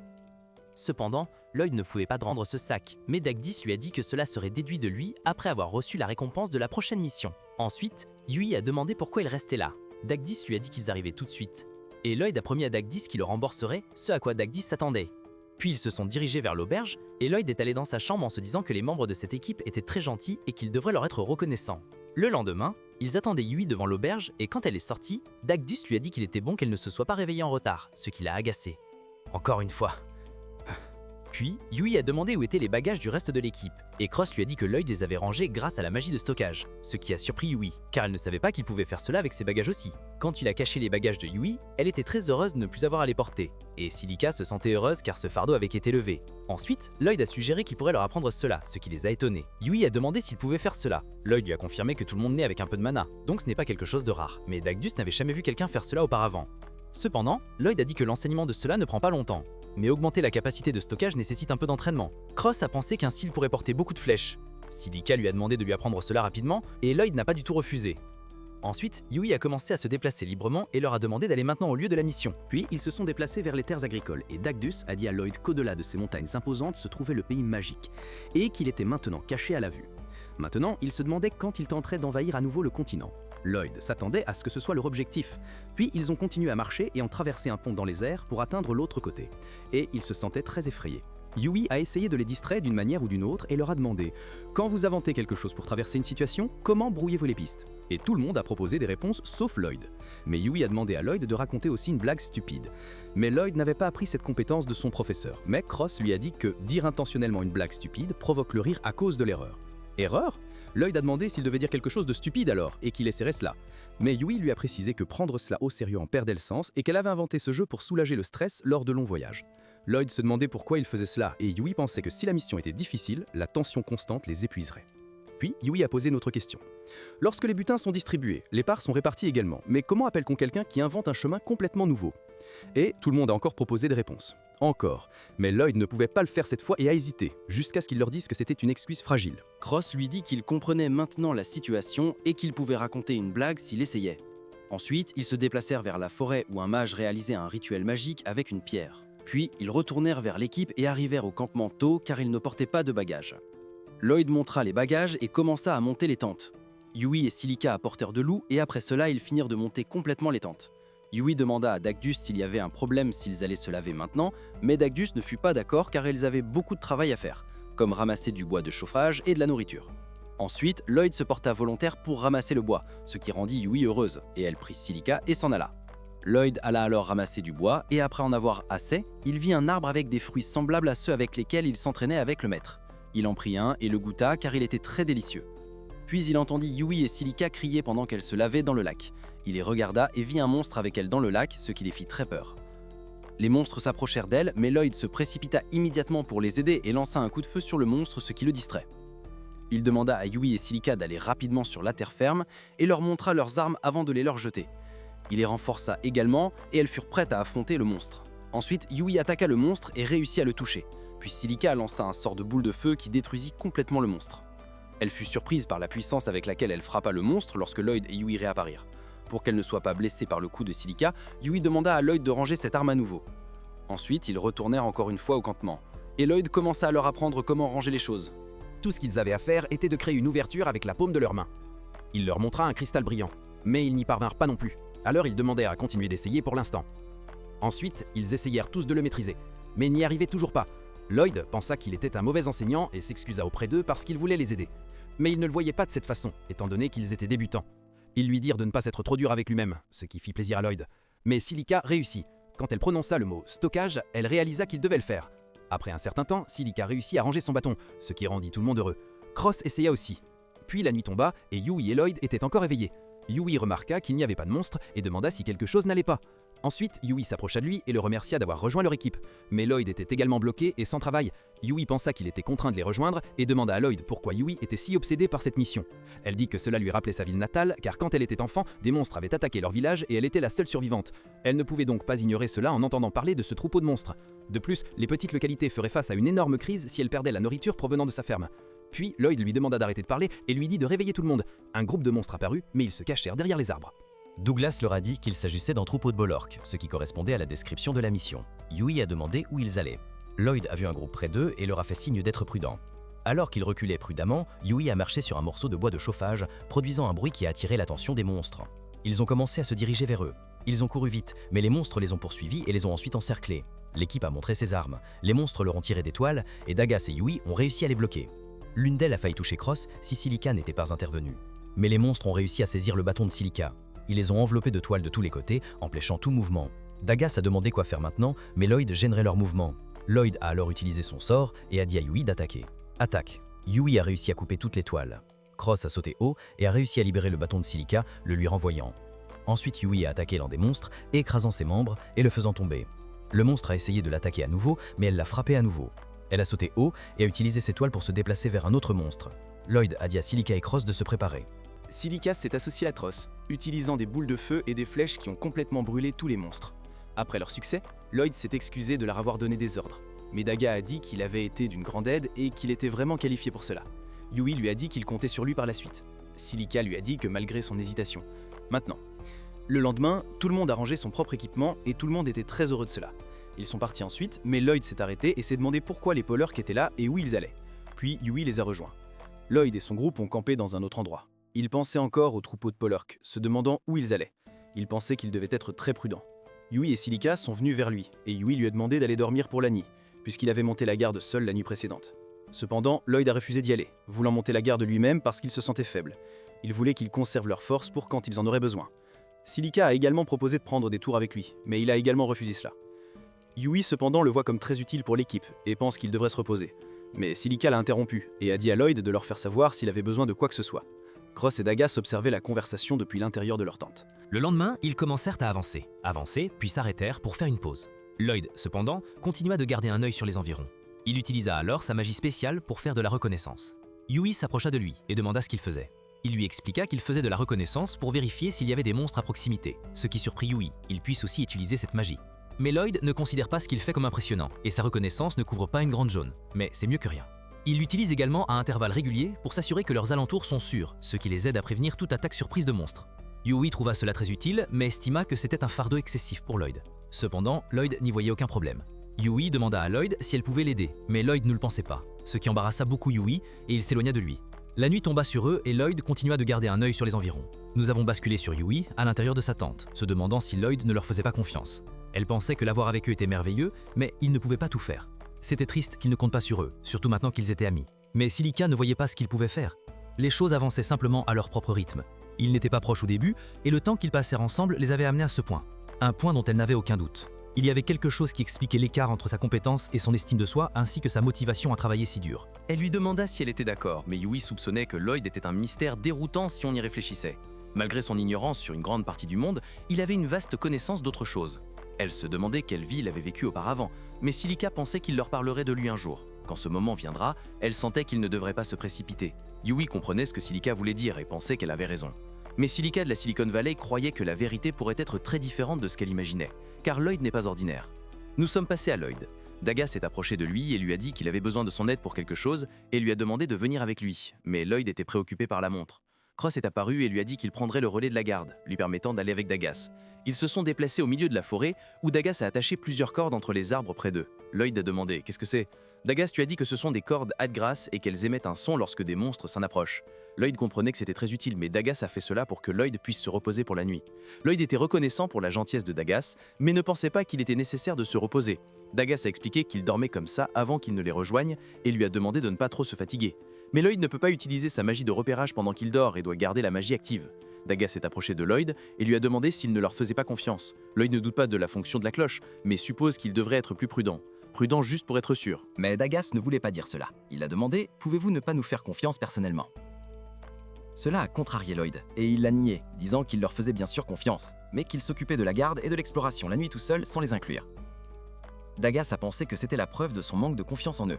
Cependant, Lloyd ne pouvait pas rendre ce sac, mais Dagdus lui a dit que cela serait déduit de lui après avoir reçu la récompense de la prochaine mission. Ensuite, Yui a demandé pourquoi il restait là. Dagdus lui a dit qu'ils arrivaient tout de suite. Et Lloyd a promis à Dagdus qu'il le rembourserait, ce à quoi Dagdus s'attendait. Puis ils se sont dirigés vers l'auberge, et Lloyd est allé dans sa chambre en se disant que les membres de cette équipe étaient très gentils et qu'ils devraient leur être reconnaissants. Le lendemain, ils attendaient Yui devant l'auberge et quand elle est sortie, Dagdus lui a dit qu'il était bon qu'elle ne se soit pas réveillée en retard, ce qui l'a agacé. Encore une fois. Puis, Yui a demandé où étaient les bagages du reste de l'équipe, et Cross lui a dit que Lloyd les avait rangés grâce à la magie de stockage, ce qui a surpris Yui, car elle ne savait pas qu'il pouvait faire cela avec ses bagages aussi. Quand il a caché les bagages de Yui, elle était très heureuse de ne plus avoir à les porter, et Silica se sentait heureuse car ce fardeau avait été levé. Ensuite, Lloyd a suggéré qu'il pourrait leur apprendre cela, ce qui les a étonnés. Yui a demandé s'il pouvait faire cela. Lloyd lui a confirmé que tout le monde naît avec un peu de mana, donc ce n'est pas quelque chose de rare, mais Dagdus n'avait jamais vu quelqu'un faire cela auparavant. Cependant, Lloyd a dit que l'enseignement de cela ne prend pas longtemps. Mais augmenter la capacité de stockage nécessite un peu d'entraînement. Cross a pensé qu'ainsi il pourrait porter beaucoup de flèches. Silica lui a demandé de lui apprendre cela rapidement, et Lloyd n'a pas du tout refusé. Ensuite, Yui a commencé à se déplacer librement et leur a demandé d'aller maintenant au lieu de la mission.
Puis ils se sont déplacés vers les terres agricoles et Dagdus a dit à Lloyd qu'au-delà de ces montagnes imposantes se trouvait le pays magique et qu'il était maintenant caché à la vue. Maintenant, il se demandait quand il tenterait d'envahir à nouveau le continent. Lloyd s'attendait à ce que ce soit leur objectif. Puis ils ont continué à marcher et ont traversé un pont dans les airs pour atteindre l'autre côté. Et ils se sentaient très effrayés. Yui a essayé de les distraire d'une manière ou d'une autre et leur a demandé « Quand vous inventez quelque chose pour traverser une situation, comment brouillez-vous les pistes ?» Et tout le monde a proposé des réponses sauf Lloyd. Mais Yui a demandé à Lloyd de raconter aussi une blague stupide. Mais Lloyd n'avait pas appris cette compétence de son professeur. Mais Cross lui a dit que dire intentionnellement une blague stupide provoque le rire à cause de l'erreur. Erreur ? Lloyd a demandé s'il devait dire quelque chose de stupide alors, et qu'il essaierait cela. Mais Yui lui a précisé que prendre cela au sérieux en perdait le sens et qu'elle avait inventé ce jeu pour soulager le stress lors de longs voyages. Lloyd se demandait pourquoi il faisait cela et Yui pensait que si la mission était difficile, la tension constante les épuiserait. Puis Yui a posé une autre question. Lorsque les butins sont distribués, les parts sont réparties également, mais comment appelle-t-on quelqu'un qui invente un chemin complètement nouveau ? Et tout le monde a encore proposé des réponses. Encore. Mais Lloyd ne pouvait pas le faire cette fois et a hésité, jusqu'à ce qu'il leur dise que c'était une excuse fragile.
Cross lui dit qu'il comprenait maintenant la situation et qu'il pouvait raconter une blague s'il essayait. Ensuite, ils se déplacèrent vers la forêt où un mage réalisait un rituel magique avec une pierre. Puis, ils retournèrent vers l'équipe et arrivèrent au campement tôt car ils ne portaient pas de bagages. Lloyd montra les bagages et commença à monter les tentes. Yui et Silica apportèrent de l'eau et après cela, ils finirent de monter complètement les tentes. Yui demanda à Dagdus s'il y avait un problème s'ils allaient se laver maintenant, mais Dagdus ne fut pas d'accord car ils avaient beaucoup de travail à faire, comme ramasser du bois de chauffage et de la nourriture. Ensuite, Lloyd se porta volontaire pour ramasser le bois, ce qui rendit Yui heureuse, et elle prit Silica et s'en alla. Lloyd alla alors ramasser du bois, et après en avoir assez, il vit un arbre avec des fruits semblables à ceux avec lesquels il s'entraînait avec le maître. Il en prit un et le goûta car il était très délicieux. Puis il entendit Yui et Silica crier pendant qu'elles se lavaient dans le lac. Il les regarda et vit un monstre avec elles dans le lac, ce qui les fit très peur. Les monstres s'approchèrent d'elles, mais Lloyd se précipita immédiatement pour les aider et lança un coup de feu sur le monstre, ce qui le distrait. Il demanda à Yui et Silica d'aller rapidement sur la terre ferme et leur montra leurs armes avant de les leur jeter. Il les renforça également et elles furent prêtes à affronter le monstre. Ensuite, Yui attaqua le monstre et réussit à le toucher. Puis Silica lança un sort de boule de feu qui détruisit complètement le monstre. Elle fut surprise par la puissance avec laquelle elle frappa le monstre lorsque Lloyd et Yui réapparirent. Pour qu'elle ne soit pas blessée par le coup de Silica, Yui demanda à Lloyd de ranger cette arme à nouveau. Ensuite, ils retournèrent encore une fois au campement. Et Lloyd commença à leur apprendre comment ranger les choses.
Tout ce qu'ils avaient à faire était de créer une ouverture avec la paume de leurs mains. Il leur montra un cristal brillant, mais ils n'y parvinrent pas non plus. Alors ils demandèrent à continuer d'essayer pour l'instant. Ensuite, ils essayèrent tous de le maîtriser, mais ils n'y arrivaient toujours pas. Lloyd pensa qu'il était un mauvais enseignant et s'excusa auprès d'eux parce qu'il voulait les aider. Mais ils ne le voyaient pas de cette façon, étant donné qu'ils étaient débutants. Ils lui dirent de ne pas être trop dur avec lui-même, ce qui fit plaisir à Lloyd. Mais Silica réussit. Quand elle prononça le mot « stockage », elle réalisa qu'il devait le faire. Après un certain temps, Silica réussit à ranger son bâton, ce qui rendit tout le monde heureux. Cross essaya aussi. Puis la nuit tomba et Yui et Lloyd étaient encore éveillés. Yui remarqua qu'il n'y avait pas de monstre et demanda si quelque chose n'allait pas. Ensuite, Yui s'approcha de lui et le remercia d'avoir rejoint leur équipe. Mais Lloyd était également bloqué et sans travail. Yui pensa qu'il était contraint de les rejoindre et demanda à Lloyd pourquoi Yui était si obsédé par cette mission. Elle dit que cela lui rappelait sa ville natale, car quand elle était enfant, des monstres avaient attaqué leur village et elle était la seule survivante. Elle ne pouvait donc pas ignorer cela en entendant parler de ce troupeau de monstres. De plus, les petites localités feraient face à une énorme crise si elles perdaient la nourriture provenant de sa ferme. Puis Lloyd lui demanda d'arrêter de parler et lui dit de réveiller tout le monde. Un groupe de monstres apparut, mais ils se cachèrent derrière les arbres.
Douglas leur a dit qu'il s'agissait d'un troupeau de bolorques, ce qui correspondait à la description de la mission. Yui a demandé où ils allaient. Lloyd a vu un groupe près d'eux et leur a fait signe d'être prudents. Alors qu'ils reculaient prudemment, Yui a marché sur un morceau de bois de chauffage, produisant un bruit qui a attiré l'attention des monstres. Ils ont commencé à se diriger vers eux. Ils ont couru vite, mais les monstres les ont poursuivis et les ont ensuite encerclés. L'équipe a montré ses armes, les monstres leur ont tiré des toiles et Dagas et Yui ont réussi à les bloquer. L'une d'elles a failli toucher Cross si Silica n'était pas intervenu. Mais les monstres ont réussi à saisir le bâton de Silica. Ils les ont enveloppés de toiles de tous les côtés, empêchant tout mouvement. Dagas a demandé quoi faire maintenant, mais Lloyd gênerait leur mouvement. Lloyd a alors utilisé son sort et a dit à Yui d'attaquer. Attaque. Yui a réussi à couper toutes les toiles. Cross a sauté haut et a réussi à libérer le bâton de Silica, le lui renvoyant. Ensuite, Yui a attaqué l'un des monstres, écrasant ses membres et le faisant tomber. Le monstre a essayé de l'attaquer à nouveau, mais elle l'a frappé à nouveau. Elle a sauté haut et a utilisé ses toiles pour se déplacer vers un autre monstre. Lloyd a dit à Silica et Cross de se préparer.
Silica s'est associé à Tross, utilisant des boules de feu et des flèches qui ont complètement brûlé tous les monstres. Après leur succès, Lloyd s'est excusé de leur avoir donné des ordres. Mais Daga a dit qu'il avait été d'une grande aide et qu'il était vraiment qualifié pour cela. Yui lui a dit qu'il comptait sur lui par la suite. Silica lui a dit que malgré son hésitation. Maintenant. Le lendemain, tout le monde a rangé son propre équipement et tout le monde était très heureux de cela. Ils sont partis ensuite, mais Lloyd s'est arrêté et s'est demandé pourquoi les Polurk étaient là et où ils allaient. Puis Yui les a rejoints. Lloyd et son groupe ont campé dans un autre endroit. Ils pensaient encore au troupeau de Polurk, se demandant où ils allaient. Ils pensaient qu'ils devaient être très prudents. Yui et Silica sont venus vers lui, et Yui lui a demandé d'aller dormir pour la nuit, puisqu'il avait monté la garde seul la nuit précédente. Cependant, Lloyd a refusé d'y aller, voulant monter la garde lui-même parce qu'il se sentait faible. Il voulait qu'ils conservent leur force pour quand ils en auraient besoin. Silica a également proposé de prendre des tours avec lui, mais il a également refusé cela. Yui cependant le voit comme très utile pour l'équipe, et pense qu'il devrait se reposer. Mais Silica l'a interrompu, et a dit à Lloyd de leur faire savoir s'il avait besoin de quoi que ce soit. Cross et Dagas observaient la conversation depuis l'intérieur de leur tente.
Le lendemain, ils commencèrent à avancer, puis s'arrêtèrent pour faire une pause. Lloyd, cependant, continua de garder un œil sur les environs. Il utilisa alors sa magie spéciale pour faire de la reconnaissance. Yui s'approcha de lui et demanda ce qu'il faisait. Il lui expliqua qu'il faisait de la reconnaissance pour vérifier s'il y avait des monstres à proximité, ce qui surprit Yui, il puisse aussi utiliser cette magie. Mais Lloyd ne considère pas ce qu'il fait comme impressionnant, et sa reconnaissance ne couvre pas une grande zone, mais c'est mieux que rien. Il l'utilise également à intervalles réguliers pour s'assurer que leurs alentours sont sûrs, ce qui les aide à prévenir toute attaque surprise de monstres. Yui trouva cela très utile, mais estima que c'était un fardeau excessif pour Lloyd. Cependant, Lloyd n'y voyait aucun problème. Yui demanda à Lloyd si elle pouvait l'aider, mais Lloyd ne le pensait pas, ce qui embarrassa beaucoup Yui, et il s'éloigna de lui. La nuit tomba sur eux et Lloyd continua de garder un œil sur les environs. Nous avons basculé sur Yui à l'intérieur de sa tente, se demandant si Lloyd ne leur faisait pas confiance. Elle pensait que l'avoir avec eux était merveilleux, mais il ne pouvait pas tout faire. C'était triste qu'il ne compte pas sur eux, surtout maintenant qu'ils étaient amis. Mais Silica ne voyait pas ce qu'ils pouvaient faire. Les choses avançaient simplement à leur propre rythme. Ils n'étaient pas proches au début, et le temps qu'ils passèrent ensemble les avait amenés à ce point. Un point dont elle n'avait aucun doute. Il y avait quelque chose qui expliquait l'écart entre sa compétence et son estime de soi, ainsi que sa motivation à travailler si dur.
Elle lui demanda si elle était d'accord, mais Yui soupçonnait que Lloyd était un mystère déroutant si on y réfléchissait. Malgré son ignorance sur une grande partie du monde, il avait une vaste connaissance d'autre chose. Elle se demandait quelle vie il avait vécu auparavant, mais Silica pensait qu'il leur parlerait de lui un jour. Quand ce moment viendra, elle sentait qu'il ne devrait pas se précipiter. Yui comprenait ce que Silica voulait dire et pensait qu'elle avait raison. Mais Silica de la Silicon Valley croyait que la vérité pourrait être très différente de ce qu'elle imaginait, car Lloyd n'est pas ordinaire. Nous sommes passés à Lloyd. Daga s'est approché de lui et lui a dit qu'il avait besoin de son aide pour quelque chose et lui a demandé de venir avec lui, mais Lloyd était préoccupé par la montre. Cross est apparu et lui a dit qu'il prendrait le relais de la garde, lui permettant d'aller avec Dagas. Ils se sont déplacés au milieu de la forêt où Dagas a attaché plusieurs cordes entre les arbres près d'eux. Lloyd a demandé « Qu'est-ce que c'est ?» Dagas lui a dit que ce sont des cordes Hadgrass et qu'elles émettent un son lorsque des monstres s'en approchent. Lloyd comprenait que c'était très utile, mais Dagas a fait cela pour que Lloyd puisse se reposer pour la nuit. Lloyd était reconnaissant pour la gentillesse de Dagas, mais ne pensait pas qu'il était nécessaire de se reposer. Dagas a expliqué qu'il dormait comme ça avant qu'il ne les rejoigne et lui a demandé de ne pas trop se fatiguer. Mais Lloyd ne peut pas utiliser sa magie de repérage pendant qu'il dort et doit garder la magie active. Dagas s'est approché de Lloyd et lui a demandé s'il ne leur faisait pas confiance. Lloyd ne doute pas de la fonction de la cloche, mais suppose qu'il devrait être plus prudent. Prudent juste pour être sûr.
Mais Dagas ne voulait pas dire cela. Il a demandé « Pouvez-vous ne pas nous faire confiance personnellement ?» Cela a contrarié Lloyd, et il l'a nié, disant qu'il leur faisait bien sûr confiance, mais qu'il s'occupait de la garde et de l'exploration la nuit tout seul sans les inclure. Dagas a pensé que c'était la preuve de son manque de confiance en eux.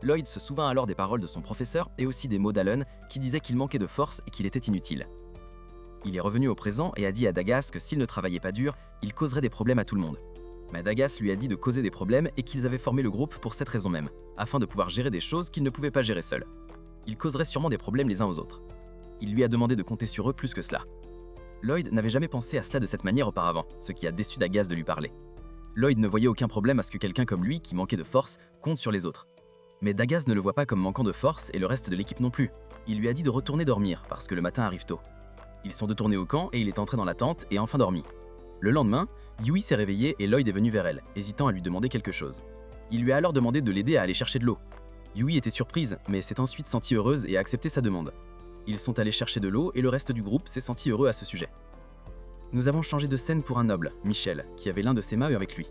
Lloyd se souvint alors des paroles de son professeur et aussi des mots d'Allen qui disaient qu'il manquait de force et qu'il était inutile. Il est revenu au présent et a dit à Dagas que s'il ne travaillait pas dur, il causerait des problèmes à tout le monde. Mais Dagas lui a dit de causer des problèmes et qu'ils avaient formé le groupe pour cette raison même, afin de pouvoir gérer des choses qu'ils ne pouvaient pas gérer seuls. Ils causeraient sûrement des problèmes les uns aux autres. Il lui a demandé de compter sur eux plus que cela. Lloyd n'avait jamais pensé à cela de cette manière auparavant, ce qui a déçu Dagas de lui parler. Lloyd ne voyait aucun problème à ce que quelqu'un comme lui, qui manquait de force, compte sur les autres. Mais Dagas ne le voit pas comme manquant de force et le reste de l'équipe non plus. Il lui a dit de retourner dormir parce que le matin arrive tôt. Ils sont retournés au camp et il est entré dans la tente et a enfin dormi.
Le lendemain, Yui s'est réveillée et Lloyd est venu vers elle, hésitant à lui demander quelque chose. Il lui a alors demandé de l'aider à aller chercher de l'eau. Yui était surprise, mais s'est ensuite sentie heureuse et a accepté sa demande. Ils sont allés chercher de l'eau et le reste du groupe s'est senti heureux à ce sujet. Nous avons changé de scène pour un noble, Michel, qui avait l'un de ses maheu avec lui.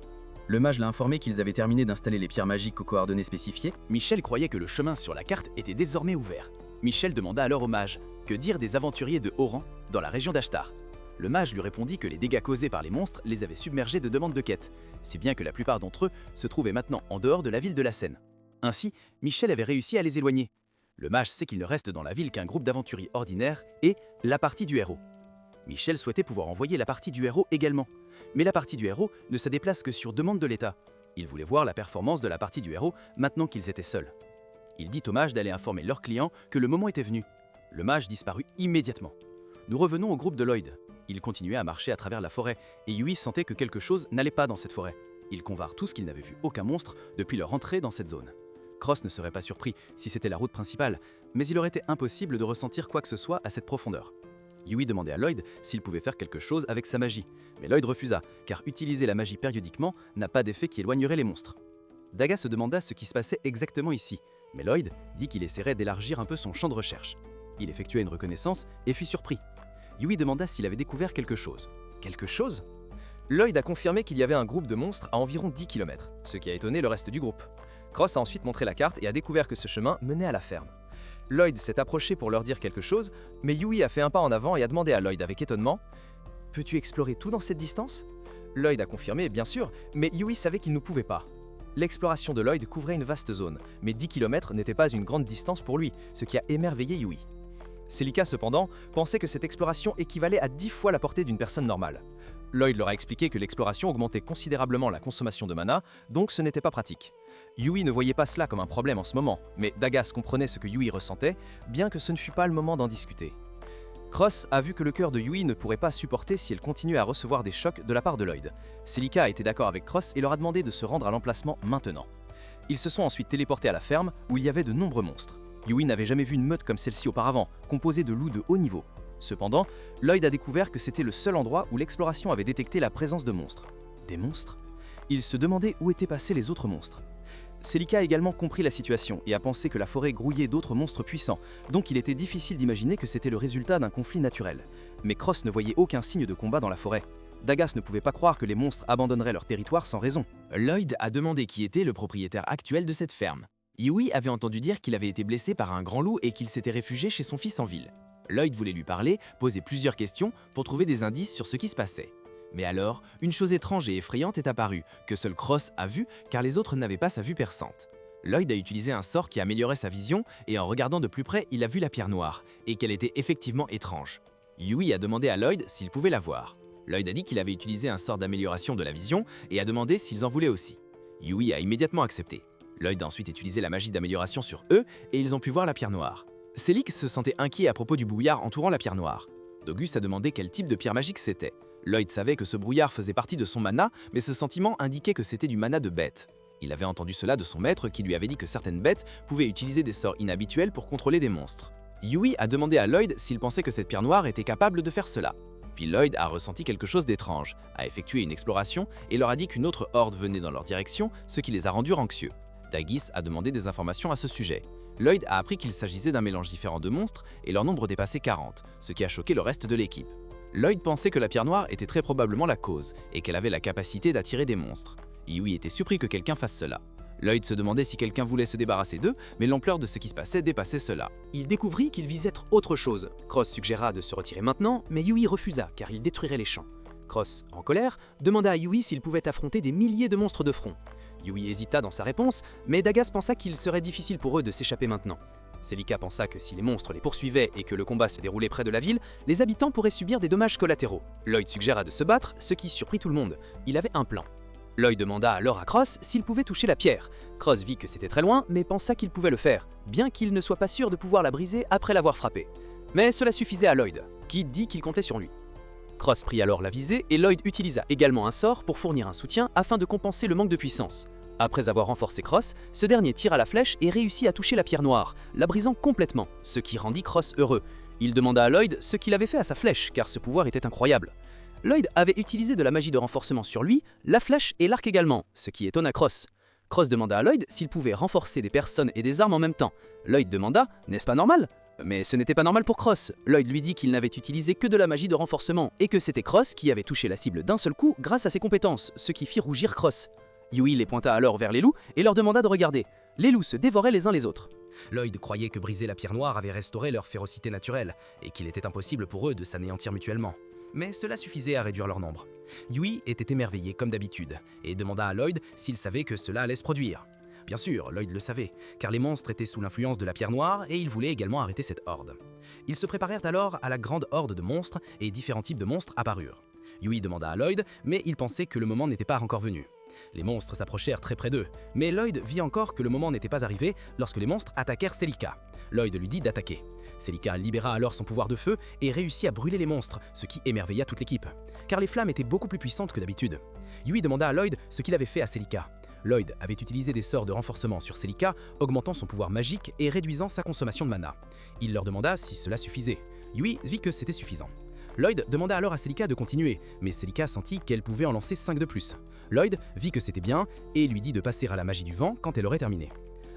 Le mage l'a informé qu'ils avaient terminé d'installer les pierres magiques aux coordonnées spécifiées.
Michel croyait que le chemin sur la carte était désormais ouvert. Michel demanda alors au mage que dire des aventuriers de haut rang dans la région d'Ashtar. Le mage lui répondit que les dégâts causés par les monstres les avaient submergés de demandes de quête, si bien que la plupart d'entre eux se trouvaient maintenant en dehors de la ville de la Seine. Ainsi, Michel avait réussi à les éloigner. Le mage sait qu'il ne reste dans la ville qu'un groupe d'aventuriers ordinaires et la partie du héros. Michel souhaitait pouvoir envoyer la partie du héros également, mais la partie du héros ne se déplace que sur demande de l'État. Il voulait voir la performance de la partie du héros maintenant qu'ils étaient seuls. Il dit au mage d'aller informer leurs clients que le moment était venu. Le mage disparut immédiatement. Nous revenons au groupe de Lloyd. Ils continuaient à marcher à travers la forêt, et Yui sentait que quelque chose n'allait pas dans cette forêt. Ils convinrent tous qu'ils n'avaient vu aucun monstre depuis leur entrée dans cette zone. Cross ne serait pas surpris si c'était la route principale, mais il aurait été impossible de ressentir quoi que ce soit à cette profondeur. Yui demandait à Lloyd s'il pouvait faire quelque chose avec sa magie, mais Lloyd refusa, car utiliser la magie périodiquement n'a pas d'effet qui éloignerait les monstres. Daga se demanda ce qui se passait exactement ici, mais Lloyd dit qu'il essaierait d'élargir un peu son champ de recherche. Il effectua une reconnaissance et fut surpris. Yui demanda s'il avait découvert quelque chose. Quelque chose ?
Lloyd a confirmé qu'il y avait un groupe de monstres à environ 10 km, ce qui a étonné le reste du groupe. Cross a ensuite montré la carte et a découvert que ce chemin menait à la ferme. Lloyd s'est approché pour leur dire quelque chose, mais Yui a fait un pas en avant et a demandé à Lloyd avec étonnement « Peux-tu explorer tout dans cette distance ?» Lloyd a confirmé, bien sûr, mais Yui savait qu'il ne pouvait pas. L'exploration de Lloyd couvrait une vaste zone, mais 10 km n'était pas une grande distance pour lui, ce qui a émerveillé Yui. Celica, cependant, pensait que cette exploration équivalait à 10 fois la portée d'une personne normale. Lloyd leur a expliqué que l'exploration augmentait considérablement la consommation de mana, donc ce n'était pas pratique. Yui ne voyait pas cela comme un problème en ce moment, mais Dagas comprenait ce que Yui ressentait, bien que ce ne fût pas le moment d'en discuter. Cross a vu que le cœur de Yui ne pourrait pas supporter si elle continuait à recevoir des chocs de la part de Lloyd. Celica a été d'accord avec Cross et leur a demandé de se rendre à l'emplacement maintenant. Ils se sont ensuite téléportés à la ferme, où il y avait de nombreux monstres. Yui n'avait jamais vu une meute comme celle-ci auparavant, composée de loups de haut niveau. Cependant, Lloyd a découvert que c'était le seul endroit où l'exploration avait détecté la présence de monstres. Des monstres ? Il se demandait où étaient passés les autres monstres. Celica a également compris la situation et a pensé que la forêt grouillait d'autres monstres puissants, donc il était difficile d'imaginer que c'était le résultat d'un conflit naturel. Mais Cross ne voyait aucun signe de combat dans la forêt. Dagas ne pouvait pas croire que les monstres abandonneraient leur territoire sans raison.
Lloyd a demandé qui était le propriétaire actuel de cette ferme. Yui avait entendu dire qu'il avait été blessé par un grand loup et qu'il s'était réfugié chez son fils en ville. Lloyd voulait lui parler, poser plusieurs questions pour trouver des indices sur ce qui se passait. Mais alors, une chose étrange et effrayante est apparue, que seul Cross a vue car les autres n'avaient pas sa vue perçante. Lloyd a utilisé un sort qui améliorait sa vision et en regardant de plus près, il a vu la pierre noire, et qu'elle était effectivement étrange. Yui a demandé à Lloyd s'il pouvait la voir. Lloyd a dit qu'il avait utilisé un sort d'amélioration de la vision et a demandé s'ils en voulaient aussi. Yui a immédiatement accepté. Lloyd a ensuite utilisé la magie d'amélioration sur eux et ils ont pu voir la pierre noire. Célic se sentait inquiet à propos du brouillard entourant la pierre noire. Dogus a demandé quel type de pierre magique c'était. Lloyd savait que ce brouillard faisait partie de son mana, mais ce sentiment indiquait que c'était du mana de bête. Il avait entendu cela de son maître qui lui avait dit que certaines bêtes pouvaient utiliser des sorts inhabituels pour contrôler des monstres. Yui a demandé à Lloyd s'il pensait que cette pierre noire était capable de faire cela. Puis Lloyd a ressenti quelque chose d'étrange, a effectué une exploration et leur a dit qu'une autre horde venait dans leur direction, ce qui les a rendus anxieux. Dagis a demandé des informations à ce sujet. Lloyd a appris qu'il s'agissait d'un mélange différent de monstres et leur nombre dépassait 40, ce qui a choqué le reste de l'équipe. Lloyd pensait que la pierre noire était très probablement la cause et qu'elle avait la capacité d'attirer des monstres. Yui était surpris que quelqu'un fasse cela. Lloyd se demandait si quelqu'un voulait se débarrasser d'eux, mais l'ampleur de ce qui se passait dépassait cela.
Il découvrit qu'il visait autre chose. Cross suggéra de se retirer maintenant, mais Yui refusa car il détruirait les champs. Cross, en colère, demanda à Yui s'il pouvait affronter des milliers de monstres de front. Yui hésita dans sa réponse, mais Dagas pensa qu'il serait difficile pour eux de s'échapper maintenant. Celica pensa que si les monstres les poursuivaient et que le combat se déroulait près de la ville, les habitants pourraient subir des dommages collatéraux. Lloyd suggéra de se battre, ce qui surprit tout le monde. Il avait un plan. Lloyd demanda alors à Cross s'il pouvait toucher la pierre. Cross vit que c'était très loin, mais pensa qu'il pouvait le faire, bien qu'il ne soit pas sûr de pouvoir la briser après l'avoir frappée. Mais cela suffisait à Lloyd, qui dit qu'il comptait sur lui. Cross prit alors la visée et Lloyd utilisa également un sort pour fournir un soutien afin de compenser le manque de puissance. Après avoir renforcé Cross, ce dernier tira la flèche et réussit à toucher la pierre noire, la brisant complètement, ce qui rendit Cross heureux. Il demanda à Lloyd ce qu'il avait fait à sa flèche, car ce pouvoir était incroyable. Lloyd avait utilisé de la magie de renforcement sur lui, la flèche et l'arc également, ce qui étonna Cross. Cross demanda à Lloyd s'il pouvait renforcer des personnes et des armes en même temps. Lloyd demanda « N'est-ce pas normal ?» Mais ce n'était pas normal pour Cross. Lloyd lui dit qu'il n'avait utilisé que de la magie de renforcement et que c'était Cross qui avait touché la cible d'un seul coup grâce à ses compétences, ce qui fit rougir Cross. Yui les pointa alors vers les loups et leur demanda de regarder. Les loups se dévoraient les uns les autres.
Lloyd croyait que briser la pierre noire avait restauré leur férocité naturelle et qu'il était impossible pour eux de s'anéantir mutuellement. Mais cela suffisait à réduire leur nombre. Yui était émerveillé comme d'habitude et demanda à Lloyd s'il savait que cela allait se produire. Bien sûr, Lloyd le savait, car les monstres étaient sous l'influence de la pierre noire et il voulait également arrêter cette horde. Ils se préparèrent alors à la grande horde de monstres et différents types de monstres apparurent. Yui demanda à Lloyd, mais il pensait que le moment n'était pas encore venu. Les monstres s'approchèrent très près d'eux, mais Lloyd vit encore que le moment n'était pas arrivé lorsque les monstres attaquèrent Celica. Lloyd lui dit d'attaquer. Celica libéra alors son pouvoir de feu et réussit à brûler les monstres, ce qui émerveilla toute l'équipe, car les flammes étaient beaucoup plus puissantes que d'habitude. Yui demanda à Lloyd ce qu'il avait fait à Celica. Lloyd avait utilisé des sorts de renforcement sur Celica, augmentant son pouvoir magique et réduisant sa consommation de mana. Il leur demanda si cela suffisait. Yui vit que c'était suffisant. Lloyd demanda alors à Celica de continuer, mais Celica sentit qu'elle pouvait en lancer 5 de plus. Lloyd vit que c'était bien et lui dit de passer à la magie du vent quand elle aurait terminé.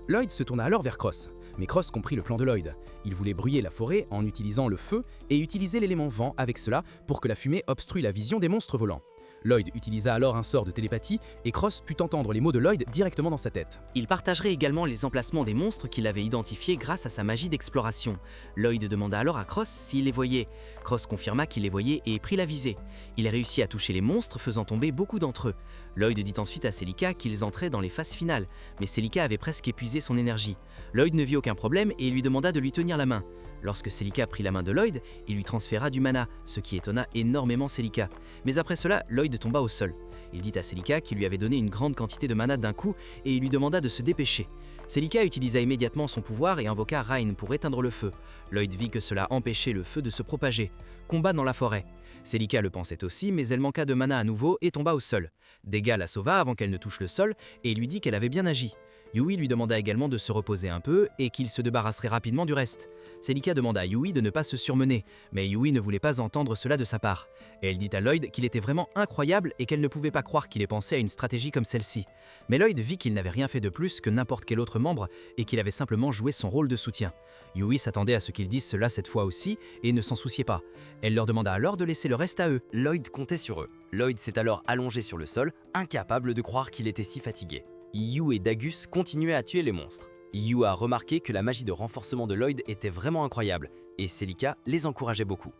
Lloyd se tourna alors vers Cross, mais Cross comprit le plan de Lloyd. Il voulait brouiller la forêt en utilisant le feu et utiliser l'élément vent avec cela pour que la fumée obstrue la vision des monstres volants. Lloyd utilisa alors un sort de télépathie et Cross put entendre les mots de Lloyd directement dans sa tête.
Il partagerait également les emplacements des monstres qu'il avait identifiés grâce à sa magie d'exploration. Lloyd demanda alors à Cross s'il les voyait. Cross confirma qu'il les voyait et prit la visée. Il réussit à toucher les monstres, faisant tomber beaucoup d'entre eux. Lloyd dit ensuite à Celica qu'ils entraient dans les phases finales, mais Celica avait presque épuisé son énergie. Lloyd ne vit aucun problème et lui demanda de lui tenir la main. Lorsque Celica prit la main de Lloyd, il lui transféra du mana, ce qui étonna énormément Celica. Mais après cela, Lloyd tomba au sol. Il dit à Celica qu'il lui avait donné une grande quantité de mana d'un coup et il lui demanda de se dépêcher. Celica utilisa immédiatement son pouvoir et invoqua Rain pour éteindre le feu. Lloyd vit que cela empêchait le feu de se propager. Combat dans la forêt. Celica le pensait aussi, mais elle manqua de mana à nouveau et tomba au sol. Dega la sauva avant qu'elle ne touche le sol et il lui dit qu'elle avait bien agi. Yui lui demanda également de se reposer un peu et qu'il se débarrasserait rapidement du reste. Celica demanda à Yui de ne pas se surmener, mais Yui ne voulait pas entendre cela de sa part. Et elle dit à Lloyd qu'il était vraiment incroyable et qu'elle ne pouvait pas croire qu'il ait pensé à une stratégie comme celle-ci. Mais Lloyd vit qu'il n'avait rien fait de plus que n'importe quel autre membre et qu'il avait simplement joué son rôle de soutien. Yui s'attendait à ce qu'ils disent cela cette fois aussi et ne s'en souciait pas. Elle leur demanda alors de laisser le reste à eux.
Lloyd comptait sur eux. Lloyd s'est alors allongé sur le sol, incapable de croire qu'il était si fatigué. Yu et Dagus continuaient à tuer les monstres. Yu a remarqué que la magie de renforcement de Lloyd était vraiment incroyable, et Celica les encourageait beaucoup.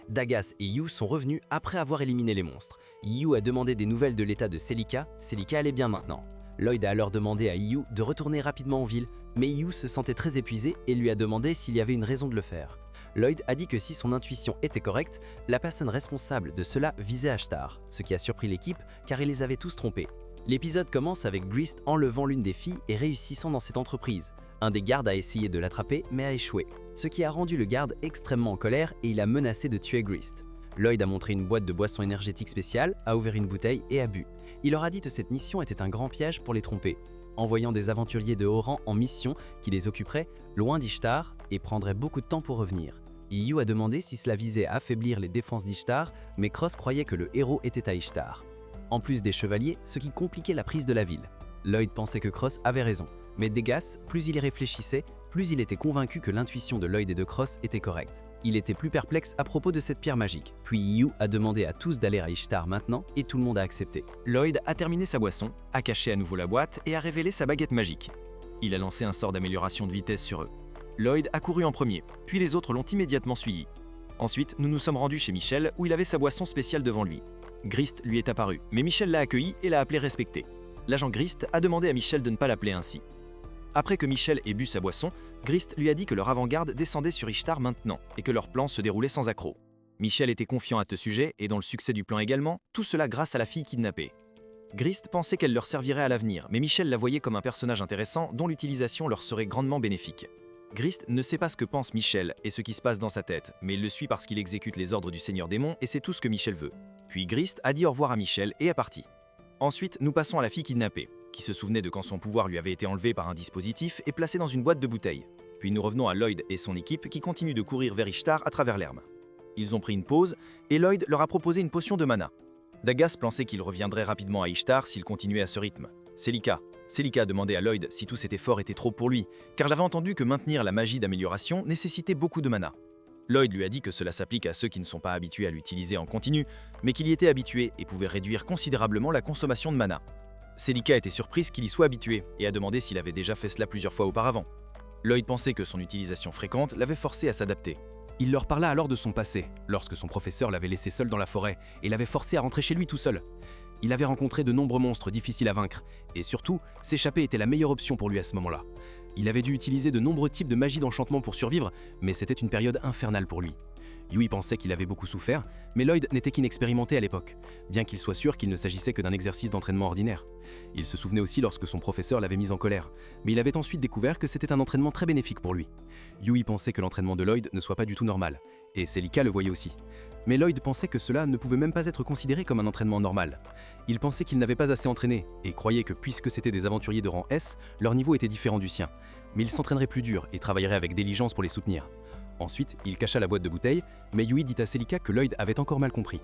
Dagas et Yu sont revenus après avoir éliminé les monstres. Yu a demandé des nouvelles de l'état de Celica, Celica allait bien maintenant. Lloyd a alors demandé à Yu de retourner rapidement en ville, mais Yu se sentait très épuisé et lui a demandé s'il y avait une raison de le faire. Lloyd a dit que si son intuition était correcte, la personne responsable de cela visait Ashtar, ce qui a surpris l'équipe car il les avait tous trompés. L'épisode commence avec Grist enlevant l'une des filles et réussissant dans cette entreprise. Un des gardes a essayé de l'attraper mais a échoué, ce qui a rendu le garde extrêmement en colère et il a menacé de tuer Grist. Lloyd a montré une boîte de boisson énergétique spéciale, a ouvert une bouteille et a bu. Il leur a dit que cette mission était un grand piège pour les tromper, envoyant des aventuriers de haut rang en mission qui les occuperaient loin d'Ishtar et prendraient beaucoup de temps pour revenir. Yu a demandé si cela visait à affaiblir les défenses d'Ishtar, mais Cross croyait que le héros était à Ishtar. En plus des chevaliers, ce qui compliquait la prise de la ville. Lloyd pensait que Cross avait raison, mais Degas, plus il y réfléchissait, plus il était convaincu que l'intuition de Lloyd et de Cross était correcte. Il était plus perplexe à propos de cette pierre magique. Puis Yu a demandé à tous d'aller à Ishtar maintenant et tout le monde a accepté.
Lloyd a terminé sa boisson, a caché à nouveau la boîte et a révélé sa baguette magique. Il a lancé un sort d'amélioration de vitesse sur eux. Lloyd a couru en premier, puis les autres l'ont immédiatement suivi. Ensuite, nous nous sommes rendus chez Michel où il avait sa boisson spéciale devant lui. Grist lui est apparu, mais Michel l'a accueilli et l'a appelé respecté. L'agent Grist a demandé à Michel de ne pas l'appeler ainsi. Après que Michel ait bu sa boisson, Grist lui a dit que leur avant-garde descendait sur Ishtar maintenant et que leur plan se déroulait sans accroc. Michel était confiant à ce sujet et dans le succès du plan également, tout cela grâce à la fille kidnappée. Grist pensait qu'elle leur servirait à l'avenir, mais Michel la voyait comme un personnage intéressant dont l'utilisation leur serait grandement bénéfique. Grist ne sait pas ce que pense Michel et ce qui se passe dans sa tête, mais il le suit parce qu'il exécute les ordres du Seigneur Démon et c'est tout ce que Michel veut. Puis Grist a dit au revoir à Michel et est parti. Ensuite, nous passons à la fille kidnappée, qui se souvenait de quand son pouvoir lui avait été enlevé par un dispositif et placé dans une boîte de bouteilles. Puis nous revenons à Lloyd et son équipe qui continuent de courir vers Ishtar à travers l'herbe.
Ils ont pris une pause, et Lloyd leur a proposé une potion de mana. Dagas pensait qu'il reviendrait rapidement à Ishtar s'il continuait à ce rythme. Celica a demandé à Lloyd si tout cet effort était trop pour lui, car j'avais entendu que maintenir la magie d'amélioration nécessitait beaucoup de mana. Lloyd lui a dit que cela s'applique à ceux qui ne sont pas habitués à l'utiliser en continu, mais qu'il y était habitué et pouvait réduire considérablement la consommation de mana. Celica était surprise qu'il y soit habitué et a demandé s'il avait déjà fait cela plusieurs fois auparavant. Lloyd pensait que son utilisation fréquente l'avait forcé à s'adapter.
Il leur parla alors de son passé, lorsque son professeur l'avait laissé seul dans la forêt et l'avait forcé à rentrer chez lui tout seul. Il avait rencontré de nombreux monstres difficiles à vaincre, et surtout, s'échapper était la meilleure option pour lui à ce moment-là. Il avait dû utiliser de nombreux types de magie d'enchantement pour survivre, mais c'était une période infernale pour lui. Yui pensait qu'il avait beaucoup souffert, mais Lloyd n'était qu'inexpérimenté à l'époque, bien qu'il soit sûr qu'il ne s'agissait que d'un exercice d'entraînement ordinaire. Il se souvenait aussi lorsque son professeur l'avait mis en colère, mais il avait ensuite découvert que c'était un entraînement très bénéfique pour lui. Yui pensait que l'entraînement de Lloyd ne soit pas du tout normal, et Celica le voyait aussi. Mais Lloyd pensait que cela ne pouvait même pas être considéré comme un entraînement normal. Il pensait qu'il n'avait pas assez entraîné, et croyait que puisque c'était des aventuriers de rang S, leur niveau était différent du sien. Mais il s'entraînerait plus dur et travaillerait avec diligence pour les soutenir. Ensuite, il cacha la boîte de bouteilles, mais Yui dit à Celica que Lloyd avait encore mal compris.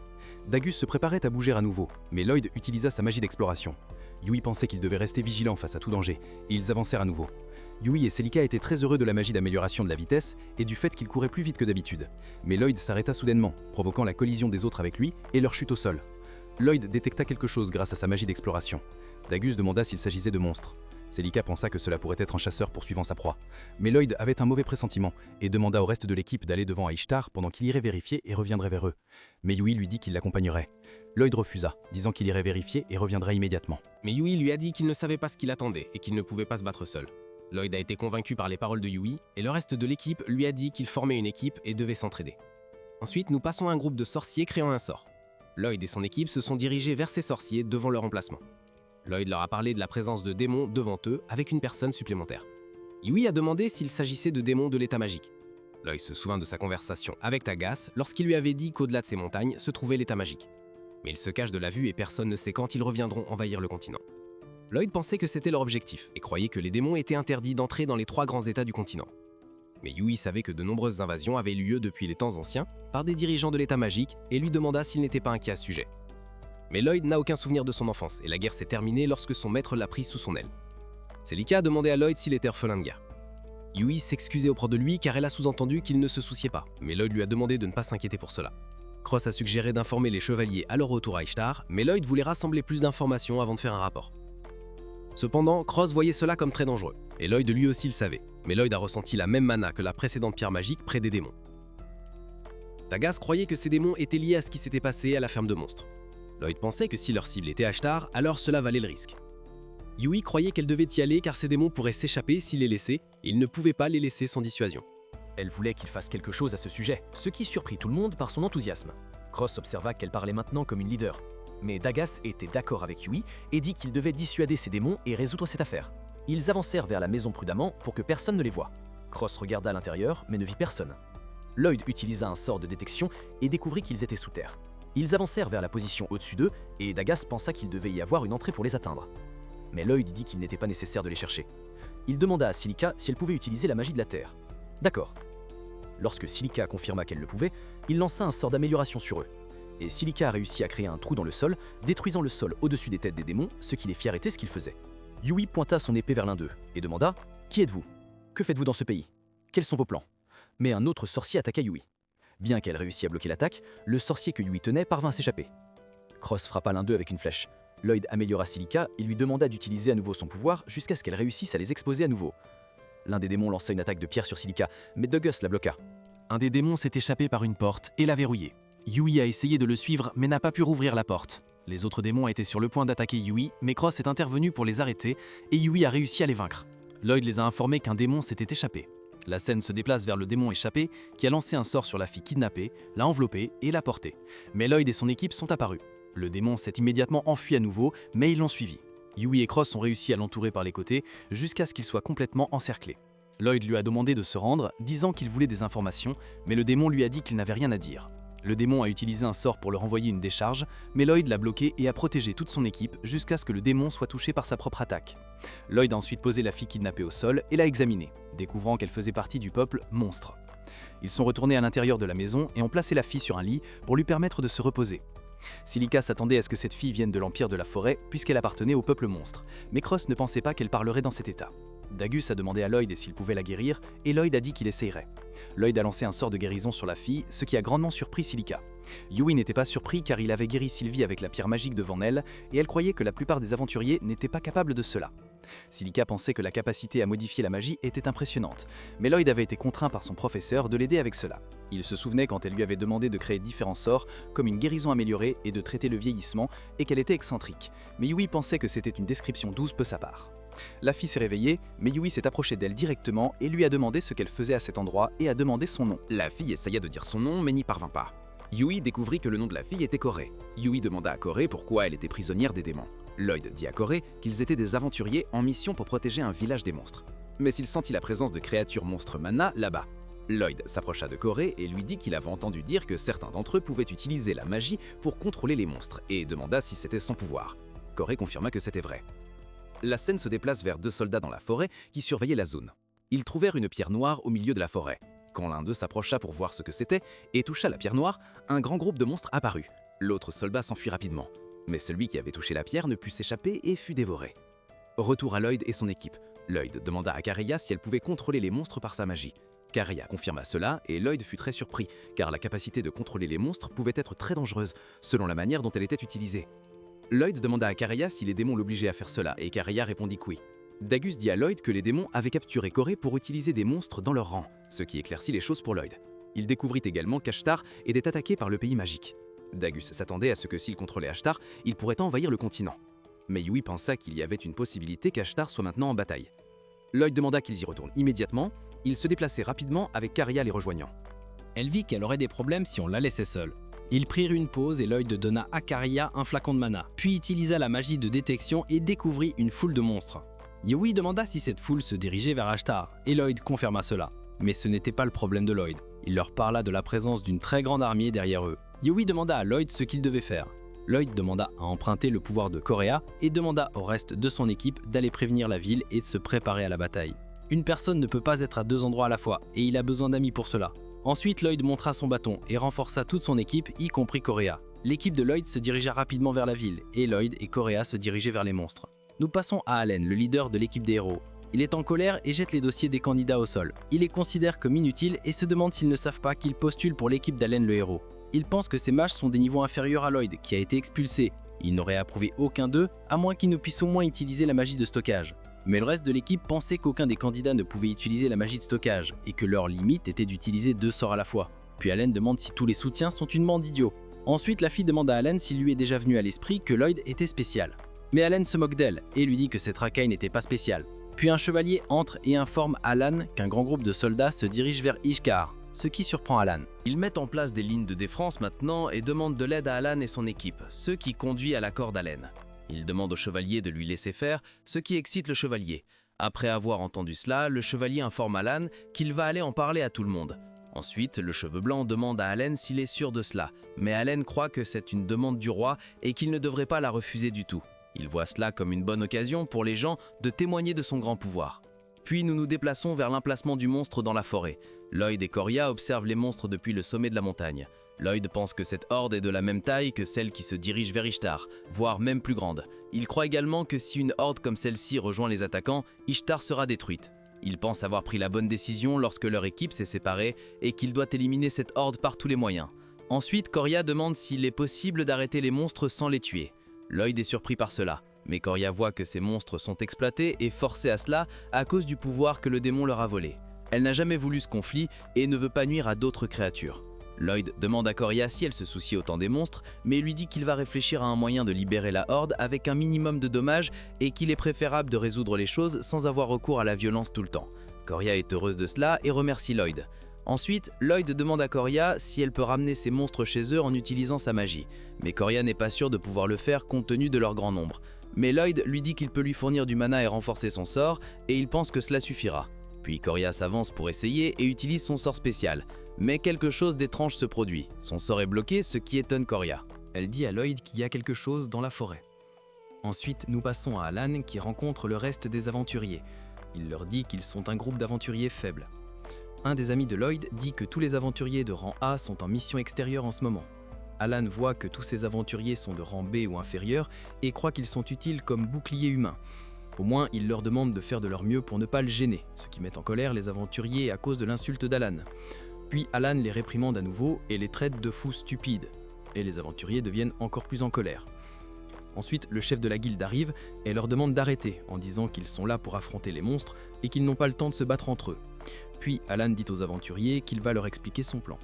Dagus se préparait à bouger à nouveau, mais Lloyd utilisa sa magie d'exploration. Yui pensait qu'il devait rester vigilant face à tout danger, et ils avancèrent à nouveau. Yui et Celica étaient très heureux de la magie d'amélioration de la vitesse et du fait qu'ils couraient plus vite que d'habitude. Mais Lloyd s'arrêta soudainement, provoquant la collision des autres avec lui et leur chute au sol. Lloyd détecta quelque chose grâce à sa magie d'exploration. Dagus demanda s'il s'agissait de monstres. Celica pensa que cela pourrait être un chasseur poursuivant sa proie. Mais Lloyd avait un mauvais pressentiment et demanda au reste de l'équipe d'aller devant Ishtar pendant qu'il irait vérifier et reviendrait vers eux. Mais Yui lui dit qu'il l'accompagnerait. Lloyd refusa, disant qu'il irait vérifier et reviendrait immédiatement.
Mais Yui lui a dit qu'il ne savait pas ce qu'il attendait et qu'il ne pouvait pas se battre seul. Lloyd a été convaincu par les paroles de Yui et le reste de l'équipe lui a dit qu'il formait une équipe et devait s'entraider. Ensuite, nous passons à un groupe de sorciers créant un sort. Lloyd et son équipe se sont dirigés vers ces sorciers devant leur emplacement. Lloyd leur a parlé de la présence de démons devant eux avec une personne supplémentaire. Yui a demandé s'il s'agissait de démons de l'état magique. Lloyd se souvint de sa conversation avec Dagas lorsqu'il lui avait dit qu'au-delà de ces montagnes se trouvait l'état magique. Mais ils se cachent de la vue et personne ne sait quand ils reviendront envahir le continent. Lloyd pensait que c'était leur objectif et croyait que les démons étaient interdits d'entrer dans les 3 grands états du continent. Mais Yui savait que de nombreuses invasions avaient eu lieu depuis les temps anciens par des dirigeants de l'état magique et lui demanda s'il n'était pas inquiet à ce sujet. Mais Lloyd n'a aucun souvenir de son enfance et la guerre s'est terminée lorsque son maître l'a pris sous son aile. Celica a demandé à Lloyd s'il était orphelin de guerre. Yui s'excusait auprès de lui car elle a sous-entendu qu'il ne se souciait pas, mais Lloyd lui a demandé de ne pas s'inquiéter pour cela. Cross a suggéré d'informer les chevaliers à leur retour à Ishtar, mais Lloyd voulait rassembler plus d'informations avant de faire un rapport. Cependant, Cross voyait cela comme très dangereux, et Lloyd lui aussi le savait, mais Lloyd a ressenti la même mana que la précédente pierre magique près des démons. Dagas croyait que ces démons étaient liés à ce qui s'était passé à la ferme de monstres. Lloyd pensait que si leur cible était Ashtar, alors cela valait le risque. Yui croyait qu'elle devait y aller car ces démons pourraient s'échapper s'il les laissait, et il ne pouvait pas les laisser sans dissuasion.
Elle voulait qu'il fasse quelque chose à ce sujet, ce qui surprit tout le monde par son enthousiasme. Cross observa qu'elle parlait maintenant comme une leader. Mais Dagas était d'accord avec Yui et dit qu'il devait dissuader ces démons et résoudre cette affaire. Ils avancèrent vers la maison prudemment pour que personne ne les voie. Cross regarda à l'intérieur mais ne vit personne. Lloyd utilisa un sort de détection et découvrit qu'ils étaient sous terre. Ils avancèrent vers la position au-dessus d'eux et Dagas pensa qu'il devait y avoir une entrée pour les atteindre. Mais Lloyd dit qu'il n'était pas nécessaire de les chercher. Il demanda à Celica si elle pouvait utiliser la magie de la terre. D'accord. Lorsque Celica confirma qu'elle le pouvait, il lança un sort d'amélioration sur eux. Et Celica a réussi à créer un trou dans le sol, détruisant le sol au-dessus des têtes des démons, ce qui les fit arrêter ce qu'ils faisaient. Yui pointa son épée vers l'un d'eux et demanda « Qui êtes-vous? Que faites-vous dans ce pays? Quels sont vos plans ?» Mais un autre sorcier attaqua Yui. Bien qu'elle réussit à bloquer l'attaque, le sorcier que Yui tenait parvint à s'échapper. Cross frappa l'un d'eux avec une flèche. Lloyd améliora Celica et lui demanda d'utiliser à nouveau son pouvoir jusqu'à ce qu'elle réussisse à les exposer à nouveau. L'un des démons lança une attaque de pierre sur Celica, mais Douglas la bloqua.
Un des démons s'est échappé par une porte et l'a verrouillée. Yui a essayé de le suivre mais n'a pas pu rouvrir la porte. Les autres démons étaient sur le point d'attaquer Yui, mais Cross est intervenu pour les arrêter et Yui a réussi à les vaincre. Lloyd les a informés qu'un démon s'était échappé. La scène se déplace vers le démon échappé qui a lancé un sort sur la fille kidnappée, l'a enveloppée et l'a portée. Mais Lloyd et son équipe sont apparus. Le démon s'est immédiatement enfui à nouveau, mais ils l'ont suivi. Yui et Cross ont réussi à l'entourer par les côtés jusqu'à ce qu'il soit complètement encerclé. Lloyd lui a demandé de se rendre, disant qu'il voulait des informations, mais le démon lui a dit qu'il n'avait rien à dire.
Le démon a utilisé un sort pour leur envoyer une décharge, mais Lloyd l'a bloqué et a protégé toute son équipe jusqu'à ce que le démon soit touché par sa propre attaque. Lloyd a ensuite posé la fille kidnappée au sol et l'a examinée, découvrant qu'elle faisait partie du peuple monstre. Ils sont retournés à l'intérieur de la maison et ont placé la fille sur un lit pour lui permettre de se reposer. Silica s'attendait à ce que cette fille vienne de l'Empire de la Forêt puisqu'elle appartenait au peuple monstre, mais Cross ne pensait pas qu'elle parlerait dans cet état. Dagus a demandé à Lloyd s'il pouvait la guérir, et Lloyd a dit qu'il essayerait. Lloyd a lancé un sort de guérison sur la fille, ce qui a grandement surpris Silica. Yui n'était pas surpris car il avait guéri Sylvie avec la pierre magique devant elle, et elle croyait que la plupart des aventuriers n'étaient pas capables de cela. Silica pensait que la capacité à modifier la magie était impressionnante, mais Lloyd avait été contraint par son professeur de l'aider avec cela. Il se souvenait quand elle lui avait demandé de créer différents sorts, comme une guérison améliorée et de traiter le vieillissement, et qu'elle était excentrique, mais Yui pensait que c'était une description douce de sa part. La fille s'est réveillée, mais Yui s'est approché d'elle directement et lui a demandé ce qu'elle faisait à cet endroit et a demandé son nom.
La fille essaya de dire son nom mais n'y parvint pas. Yui découvrit que le nom de la fille était Corée. Yui demanda à Corée pourquoi elle était prisonnière des démons. Lloyd dit à Corée qu'ils étaient des aventuriers en mission pour protéger un village des monstres. Mais il sentit la présence de créatures monstres mana là-bas. Lloyd s'approcha de Corée et lui dit qu'il avait entendu dire que certains d'entre eux pouvaient utiliser la magie pour contrôler les monstres et demanda si c'était son pouvoir. Corée confirma que c'était vrai. La scène se déplace vers 2 soldats dans la forêt qui surveillaient la zone. Ils trouvèrent une pierre noire au milieu de la forêt. Quand l'un d'eux s'approcha pour voir ce que c'était et toucha la pierre noire, un grand groupe de monstres apparut. L'autre soldat s'enfuit rapidement. Mais celui qui avait touché la pierre ne put s'échapper et fut dévoré. Retour à Lloyd et son équipe. Lloyd demanda à Kareya si elle pouvait contrôler les monstres par sa magie. Kareya confirma cela et Lloyd fut très surpris, car la capacité de contrôler les monstres pouvait être très dangereuse, selon la manière dont elle était utilisée. Lloyd demanda à Kareya si les démons l'obligeaient à faire cela, et Kareya répondit que oui. Dagus dit à Lloyd que les démons avaient capturé Corée pour utiliser des monstres dans leur rang, ce qui éclaircit les choses pour Lloyd. Il découvrit également qu'Ashtar était attaqué par le pays magique. Dagus s'attendait à ce que s'il contrôlait Ashtar, il pourrait envahir le continent. Mais Yui pensa qu'il y avait une possibilité qu'Ashtar soit maintenant en bataille. Lloyd demanda qu'ils y retournent immédiatement, ils se déplaçaient rapidement avec Kareya les rejoignant.
Elle vit qu'elle aurait des problèmes si on la laissait seule. Ils prirent une pause et Lloyd donna à Kareya un flacon de mana, puis utilisa la magie de détection et découvrit une foule de monstres. Yui demanda si cette foule se dirigeait vers Ashtar, et Lloyd confirma cela. Mais ce n'était pas le problème de Lloyd. Il leur parla de la présence d'une très grande armée derrière eux. Yui demanda à Lloyd ce qu'il devait faire. Lloyd demanda à emprunter le pouvoir de Correa et demanda au reste de son équipe d'aller prévenir la ville et de se préparer à la bataille. Une personne ne peut pas être à 2 endroits à la fois, et il a besoin d'amis pour cela. Ensuite, Lloyd montra son bâton et renforça toute son équipe, y compris Correa. L'équipe de Lloyd se dirigea rapidement vers la ville, et Lloyd et Correa se dirigeaient vers les monstres. Nous passons à Allen, le leader de l'équipe des héros. Il est en colère et jette les dossiers des candidats au sol. Il les considère comme inutiles et se demande s'ils ne savent pas qu'il postule pour l'équipe d'Allen le héros. Il pense que ces mages sont des niveaux inférieurs à Lloyd, qui a été expulsé. Il n'aurait approuvé aucun d'eux, à moins qu'ils ne puissent au moins utiliser la magie de stockage. Mais le reste de l'équipe pensait qu'aucun des candidats ne pouvait utiliser la magie de stockage, et que leur limite était d'utiliser 2 sorts à la fois. Puis Allen demande si tous les soutiens sont une bande d'idiots. Ensuite, la fille demande à Allen s'il lui est déjà venu à l'esprit que Lloyd était spécial. Mais Allen se moque d'elle, et lui dit que cette racaille n'était pas spéciale. Puis un chevalier entre et informe Alan qu'un grand groupe de soldats se dirige vers Ishkar, ce qui surprend Alan.
Ils mettent en place des lignes de défense maintenant et demandent de l'aide à Alan et son équipe, ce qui conduit à l'accord d'Allen. Il demande au chevalier de lui laisser faire, ce qui excite le chevalier. Après avoir entendu cela, le chevalier informe Alan qu'il va aller en parler à tout le monde. Ensuite, le cheveu blanc demande à Allen s'il est sûr de cela, mais Allen croit que c'est une demande du roi et qu'il ne devrait pas la refuser du tout. Il voit cela comme une bonne occasion pour les gens de témoigner de son grand pouvoir. Puis nous nous déplaçons vers l'emplacement du monstre dans la forêt. Lloyd et Correa observent les monstres depuis le sommet de la montagne. Lloyd pense que cette horde est de la même taille que celle qui se dirige vers Ishtar, voire même plus grande. Il croit également que si une horde comme celle-ci rejoint les attaquants, Ishtar sera détruite. Il pense avoir pris la bonne décision lorsque leur équipe s'est séparée et qu'il doit éliminer cette horde par tous les moyens. Ensuite, Correa demande s'il est possible d'arrêter les monstres sans les tuer. Lloyd est surpris par cela, mais Correa voit que ces monstres sont exploités et forcés à cela à cause du pouvoir que le démon leur a volé. Elle n'a jamais voulu ce conflit et ne veut pas nuire à d'autres créatures. Lloyd demande à Correa si elle se soucie autant des monstres, mais lui dit qu'il va réfléchir à un moyen de libérer la horde avec un minimum de dommages et qu'il est préférable de résoudre les choses sans avoir recours à la violence tout le temps. Correa est heureuse de cela et remercie Lloyd. Ensuite, Lloyd demande à Correa si elle peut ramener ces monstres chez eux en utilisant sa magie, mais Correa n'est pas sûr de pouvoir le faire compte tenu de leur grand nombre. Mais Lloyd lui dit qu'il peut lui fournir du mana et renforcer son sort, et il pense que cela suffira.
Puis Coria s'avance pour essayer et utilise son sort spécial. Mais quelque chose d'étrange se produit. Son sort est bloqué, ce qui étonne Coria.
Elle dit à Lloyd qu'il y a quelque chose dans la forêt. Ensuite, nous passons à Alan qui rencontre le reste des aventuriers. Il leur dit qu'ils sont un groupe d'aventuriers faibles. Un des amis de Lloyd dit que tous les aventuriers de rang A sont en mission extérieure en ce moment. Alan voit que tous ces aventuriers sont de rang B ou inférieur et croit qu'ils sont utiles comme boucliers humains. Au moins, il leur demande de faire de leur mieux pour ne pas le gêner, ce qui met en colère les aventuriers à cause de l'insulte d'Alan. Puis Alan les réprimande à nouveau et les traite de fous stupides. Et les aventuriers deviennent encore plus en colère. Ensuite, le chef de la guilde arrive et leur demande d'arrêter en disant qu'ils sont là pour affronter les monstres et qu'ils n'ont pas le temps de se battre entre eux. Puis Alan dit aux aventuriers qu'il va leur expliquer son plan.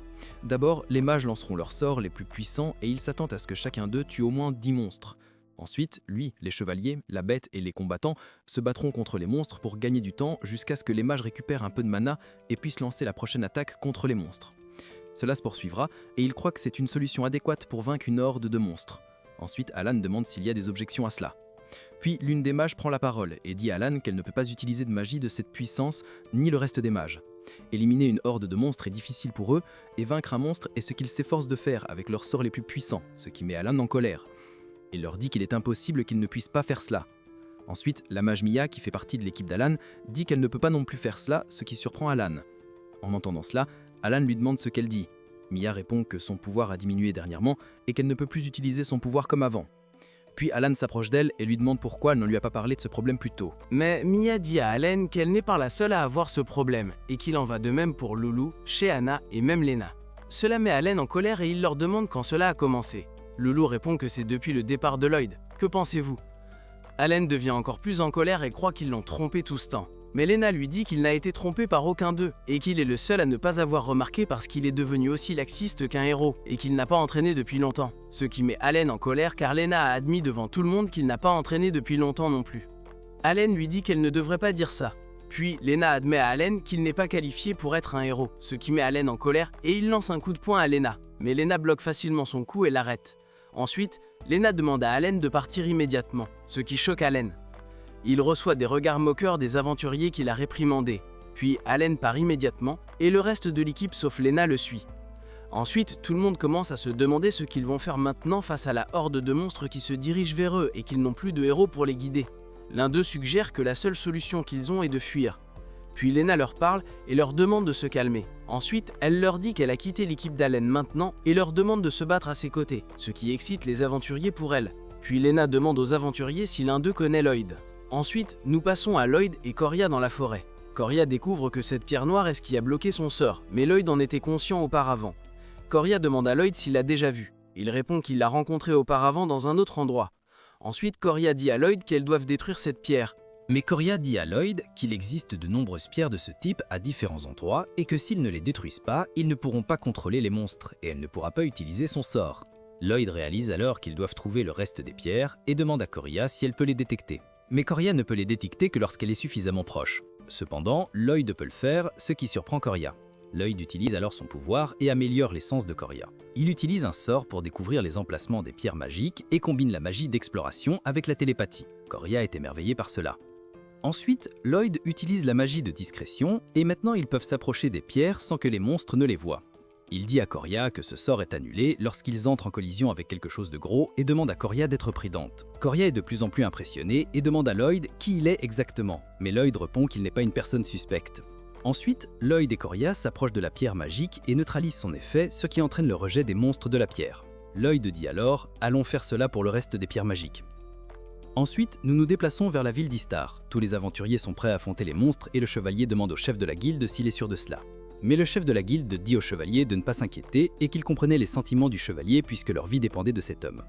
D'abord, les mages lanceront leurs sorts les plus puissants et ils s'attendent à ce que chacun d'eux tue au moins 10 monstres. Ensuite, lui, les chevaliers, la bête et les combattants se battront contre les monstres pour gagner du temps jusqu'à ce que les mages récupèrent un peu de mana et puissent lancer la prochaine attaque contre les monstres. Cela se poursuivra et il croit que c'est une solution adéquate pour vaincre une horde de monstres. Ensuite, Alan demande s'il y a des objections à cela. Puis l'une des mages prend la parole et dit à Alan qu'elle ne peut pas utiliser de magie de cette puissance, ni le reste des mages. Éliminer une horde de monstres est difficile pour eux, et vaincre un monstre est ce qu'ils s'efforcent de faire avec leurs sorts les plus puissants, ce qui met Alan en colère. Il leur dit qu'il est impossible qu'ils ne puissent pas faire cela. Ensuite, la mage Mia, qui fait partie de l'équipe d'Alan, dit qu'elle ne peut pas non plus faire cela, ce qui surprend Alan. En entendant cela, Alan lui demande ce qu'elle dit. Mia répond que son pouvoir a diminué dernièrement et qu'elle ne peut plus utiliser son pouvoir comme avant. Puis Alan s'approche d'elle et lui demande pourquoi elle ne lui a pas parlé de ce problème plus tôt.
Mais Mia dit à Alan qu'elle n'est pas la seule à avoir ce problème et qu'il en va de même pour Loulou, Sheana et même Lena. Cela met Alan en colère et il leur demande quand cela a commencé. Loulou répond que c'est depuis le départ de Lloyd. Que pensez-vous? Alan devient encore plus en colère et croit qu'ils l'ont trompé tout ce temps. Mais Lena lui dit qu'il n'a été trompé par aucun d'eux, et qu'il est le seul à ne pas avoir remarqué parce qu'il est devenu aussi laxiste qu'un héros, et qu'il n'a pas entraîné depuis longtemps. Ce qui met Alan en colère car Lena a admis devant tout le monde qu'il n'a pas entraîné depuis longtemps non plus. Alan lui dit qu'elle ne devrait pas dire ça. Puis Lena admet à Alan qu'il n'est pas qualifié pour être un héros, ce qui met Alan en colère, et il lance un coup de poing à Lena. Mais Lena bloque facilement son coup et l'arrête. Ensuite, Lena demande à Alan de partir immédiatement, ce qui choque Alan. Il reçoit des regards moqueurs des aventuriers qu'il a réprimandés. Puis Alan part immédiatement et le reste de l'équipe sauf Lena le suit. Ensuite, tout le monde commence à se demander ce qu'ils vont faire maintenant face à la horde de monstres qui se dirigent vers eux et qu'ils n'ont plus de héros pour les guider. L'un d'eux suggère que la seule solution qu'ils ont est de fuir. Puis Lena leur parle et leur demande de se calmer. Ensuite, elle leur dit qu'elle a quitté l'équipe d'Alan maintenant et leur demande de se battre à ses côtés, ce qui excite les aventuriers pour elle. Puis Lena demande aux aventuriers si l'un d'eux connaît Lloyd. Ensuite, nous passons à Lloyd et Coria dans la forêt. Coria découvre que cette pierre noire est ce qui a bloqué son sort, mais Lloyd en était conscient auparavant. Coria demande à Lloyd s'il l'a déjà vu. Il répond qu'il l'a rencontré auparavant dans un autre endroit. Ensuite, Coria dit à Lloyd qu'elles doivent détruire cette pierre.
Mais Coria dit à Lloyd qu'il existe de nombreuses pierres de ce type à différents endroits et que s'ils ne les détruisent pas, ils ne pourront pas contrôler les monstres et elle ne pourra pas utiliser son sort. Lloyd réalise alors qu'ils doivent trouver le reste des pierres et demande à Coria si elle peut les détecter. Mais Coria ne peut les détecter que lorsqu'elle est suffisamment proche. Cependant, Lloyd peut le faire, ce qui surprend Coria. Lloyd utilise alors son pouvoir et améliore les sens de Coria. Il utilise un sort pour découvrir les emplacements des pierres magiques et combine la magie d'exploration avec la télépathie. Coria est émerveillée par cela. Ensuite, Lloyd utilise la magie de discrétion et maintenant ils peuvent s'approcher des pierres sans que les monstres ne les voient. Il dit à Coria que ce sort est annulé lorsqu'ils entrent en collision avec quelque chose de gros et demande à Coria d'être prudente. Coria est de plus en plus impressionnée et demande à Lloyd qui il est exactement, mais Lloyd répond qu'il n'est pas une personne suspecte. Ensuite, Lloyd et Coria s'approchent de la pierre magique et neutralisent son effet, ce qui entraîne le rejet des monstres de la pierre. Lloyd dit alors « Allons faire cela pour le reste des pierres magiques ». Ensuite, nous nous déplaçons vers la ville d'Istar. Tous les aventuriers sont prêts à affronter les monstres et le chevalier demande au chef de la guilde s'il est sûr de cela. Mais le chef de la guilde dit au chevalier de ne pas s'inquiéter et qu'il comprenait les sentiments du chevalier puisque leur vie dépendait de cet homme.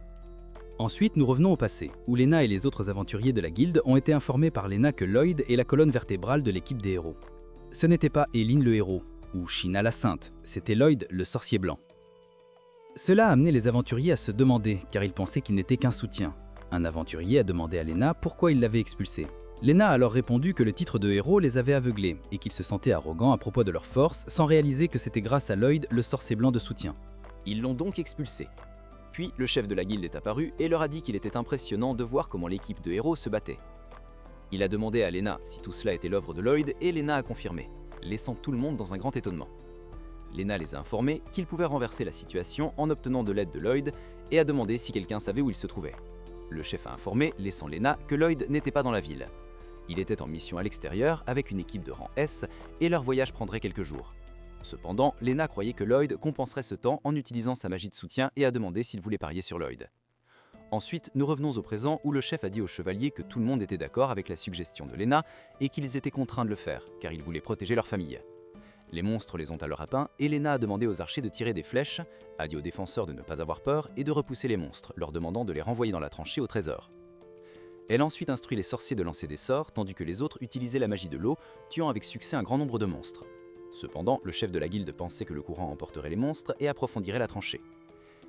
Ensuite, nous revenons au passé, où Lena et les autres aventuriers de la guilde ont été informés par Lena que Lloyd est la colonne vertébrale de l'équipe des héros. Ce n'était pas Eileen le héros, ou Sheena la sainte, c'était Lloyd le sorcier blanc. Cela a amené les aventuriers à se demander, car ils pensaient qu'il n'était qu'un soutien. Un aventurier a demandé à Lena pourquoi il l'avait expulsé. Lena a alors répondu que le titre de héros les avait aveuglés et qu'ils se sentaient arrogants à propos de leur force sans réaliser que c'était grâce à Lloyd, le sorcier blanc de soutien.
Ils l'ont donc expulsé. Puis le chef de la guilde est apparu et leur a dit qu'il était impressionnant de voir comment l'équipe de héros se battait. Il a demandé à Lena si tout cela était l'œuvre de Lloyd et Lena a confirmé, laissant tout le monde dans un grand étonnement. Lena les a informés qu'il pouvait renverser la situation en obtenant de l'aide de Lloyd et a demandé si quelqu'un savait où il se trouvait. Le chef a informé, laissant Lena, que Lloyd n'était pas dans la ville. Il était en mission à l'extérieur avec une équipe de rang S et leur voyage prendrait quelques jours. Cependant, Lena croyait que Lloyd compenserait ce temps en utilisant sa magie de soutien et a demandé s'il voulait parier sur Lloyd. Ensuite, nous revenons au présent où le chef a dit aux chevaliers que tout le monde était d'accord avec la suggestion de Lena et qu'ils étaient contraints de le faire, car ils voulaient protéger leur famille. Les monstres les ont alors appeints et Lena a demandé aux archers de tirer des flèches, a dit aux défenseurs de ne pas avoir peur et de repousser les monstres, leur demandant de les renvoyer dans la tranchée au trésor. Elle a ensuite instruit les sorciers de lancer des sorts, tandis que les autres utilisaient la magie de l'eau, tuant avec succès un grand nombre de monstres. Cependant, le chef de la guilde pensait que le courant emporterait les monstres et approfondirait la tranchée.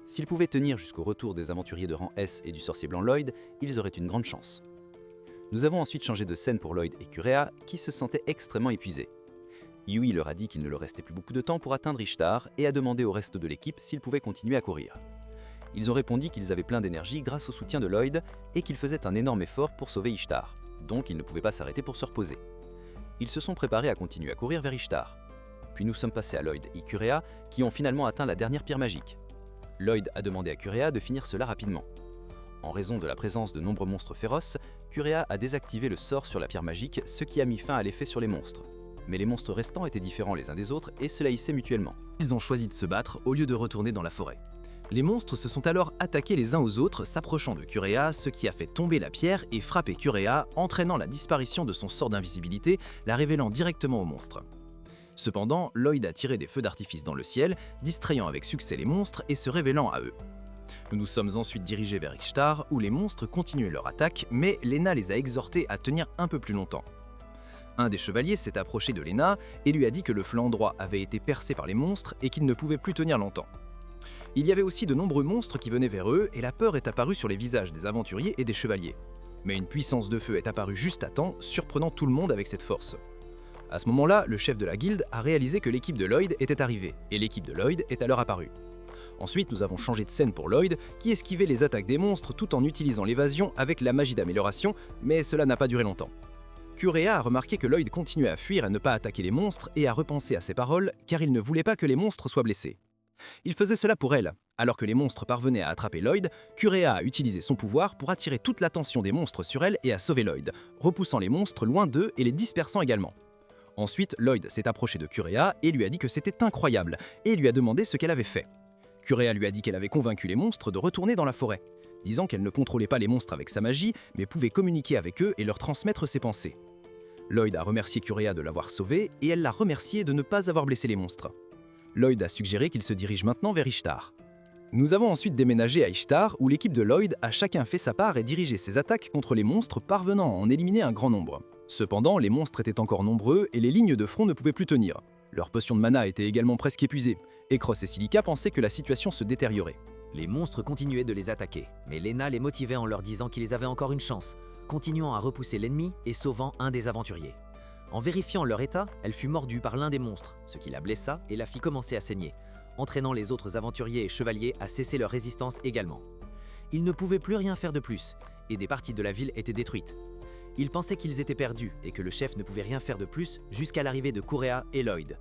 S'ils pouvaient tenir jusqu'au retour des aventuriers de rang S et du sorcier blanc Lloyd, ils auraient une grande chance. Nous avons ensuite changé de scène pour Lloyd et Kurea, qui se sentaient extrêmement épuisés. Yui leur a dit qu'il ne leur restait plus beaucoup de temps pour atteindre Ishtar et a demandé au reste de l'équipe s'ils pouvaient continuer à courir. Ils ont répondu qu'ils avaient plein d'énergie grâce au soutien de Lloyd et qu'ils faisaient un énorme effort pour sauver Ishtar, donc ils ne pouvaient pas s'arrêter pour se reposer. Ils se sont préparés à continuer à courir vers Ishtar. Puis nous sommes passés à Lloyd et Kurea qui ont finalement atteint la dernière pierre magique. Lloyd a demandé à Kurea de finir cela rapidement. En raison de la présence de nombreux monstres féroces, Kurea a désactivé le sort sur la pierre magique, ce qui a mis fin à l'effet sur les monstres. Mais les monstres restants étaient différents les uns des autres et se haïssaient mutuellement.
Ils ont choisi de se battre au lieu de retourner dans la forêt. Les monstres se sont alors attaqués les uns aux autres, s'approchant de Kurea, ce qui a fait tomber la pierre et frapper Kurea, entraînant la disparition de son sort d'invisibilité, la révélant directement aux monstres. Cependant, Lloyd a tiré des feux d'artifice dans le ciel, distrayant avec succès les monstres et se révélant à eux. Nous nous sommes ensuite dirigés vers Ishtar, où les monstres continuaient leur attaque, mais Lena les a exhortés à tenir un peu plus longtemps. Un des chevaliers s'est approché de Lena et lui a dit que le flanc droit avait été percé par les monstres et qu'il ne pouvait plus tenir longtemps. Il y avait aussi de nombreux monstres qui venaient vers eux et la peur est apparue sur les visages des aventuriers et des chevaliers. Mais une puissance de feu est apparue juste à temps, surprenant tout le monde avec cette force. À ce moment-là, le chef de la guilde a réalisé que l'équipe de Lloyd était arrivée, et l'équipe de Lloyd est alors apparue. Ensuite, nous avons changé de scène pour Lloyd, qui esquivait les attaques des monstres tout en utilisant l'évasion avec la magie d'amélioration, mais cela n'a pas duré longtemps. Kurea a remarqué que Lloyd continuait à fuir et ne pas attaquer les monstres et a repensé à ses paroles, car il ne voulait pas que les monstres soient blessés. Il faisait cela pour elle. Alors que les monstres parvenaient à attraper Lloyd, Kurea a utilisé son pouvoir pour attirer toute l'attention des monstres sur elle et a sauvé Lloyd, repoussant les monstres loin d'eux et les dispersant également. Ensuite, Lloyd s'est approché de Kurea et lui a dit que c'était incroyable, et lui a demandé ce qu'elle avait fait. Kurea lui a dit qu'elle avait convaincu les monstres de retourner dans la forêt, disant qu'elle ne contrôlait pas les monstres avec sa magie, mais pouvait communiquer avec eux et leur transmettre ses pensées. Lloyd a remercié Kurea de l'avoir sauvé, et elle l'a remercié de ne pas avoir blessé les monstres. Lloyd a suggéré qu'il se dirige maintenant vers Ishtar. Nous avons ensuite déménagé à Ishtar, où l'équipe de Lloyd a chacun fait sa part et dirigé ses attaques contre les monstres, parvenant à en éliminer un grand nombre. Cependant, les monstres étaient encore nombreux et les lignes de front ne pouvaient plus tenir. Leur potion de mana était également presque épuisée, et Cross et Silica pensaient que la situation se détériorait.
Les monstres continuaient de les attaquer, mais Lena les motivait en leur disant qu'ils avaient encore une chance, continuant à repousser l'ennemi et sauvant un des aventuriers. En vérifiant leur état, elle fut mordue par l'un des monstres, ce qui la blessa et la fit commencer à saigner, entraînant les autres aventuriers et chevaliers à cesser leur résistance également. Ils ne pouvaient plus rien faire de plus, et des parties de la ville étaient détruites. Ils pensaient qu'ils étaient perdus et que le chef ne pouvait rien faire de plus jusqu'à l'arrivée de Kurea et Lloyd.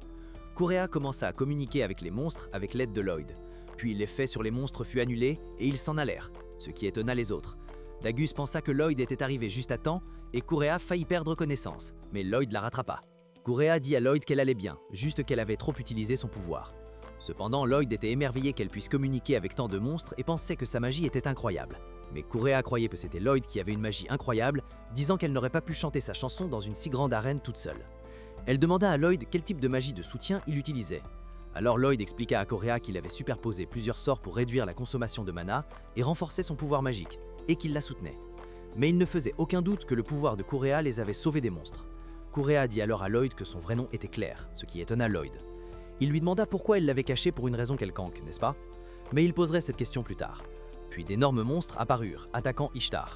Kurea commença à communiquer avec les monstres avec l'aide de Lloyd. Puis l'effet sur les monstres fut annulé et ils s'en allèrent, ce qui étonna les autres. Dagus pensa que Lloyd était arrivé juste à temps et Kurea faillit perdre connaissance, mais Lloyd la rattrapa. Kurea dit à Lloyd qu'elle allait bien, juste qu'elle avait trop utilisé son pouvoir. Cependant, Lloyd était émerveillé qu'elle puisse communiquer avec tant de monstres et pensait que sa magie était incroyable. Mais Kurea croyait que c'était Lloyd qui avait une magie incroyable, disant qu'elle n'aurait pas pu chanter sa chanson dans une si grande arène toute seule. Elle demanda à Lloyd quel type de magie de soutien il utilisait. Alors Lloyd expliqua à Kurea qu'il avait superposé plusieurs sorts pour réduire la consommation de mana et renforcer son pouvoir magique, et qu'il la soutenait. Mais il ne faisait aucun doute que le pouvoir de Kurea les avait sauvés des monstres. Kurea dit alors à Lloyd que son vrai nom était Claire, ce qui étonna Lloyd. Il lui demanda pourquoi elle l'avait caché pour une raison quelconque, n'est-ce pas? Mais il poserait cette question plus tard. Puis d'énormes monstres apparurent, attaquant Ishtar.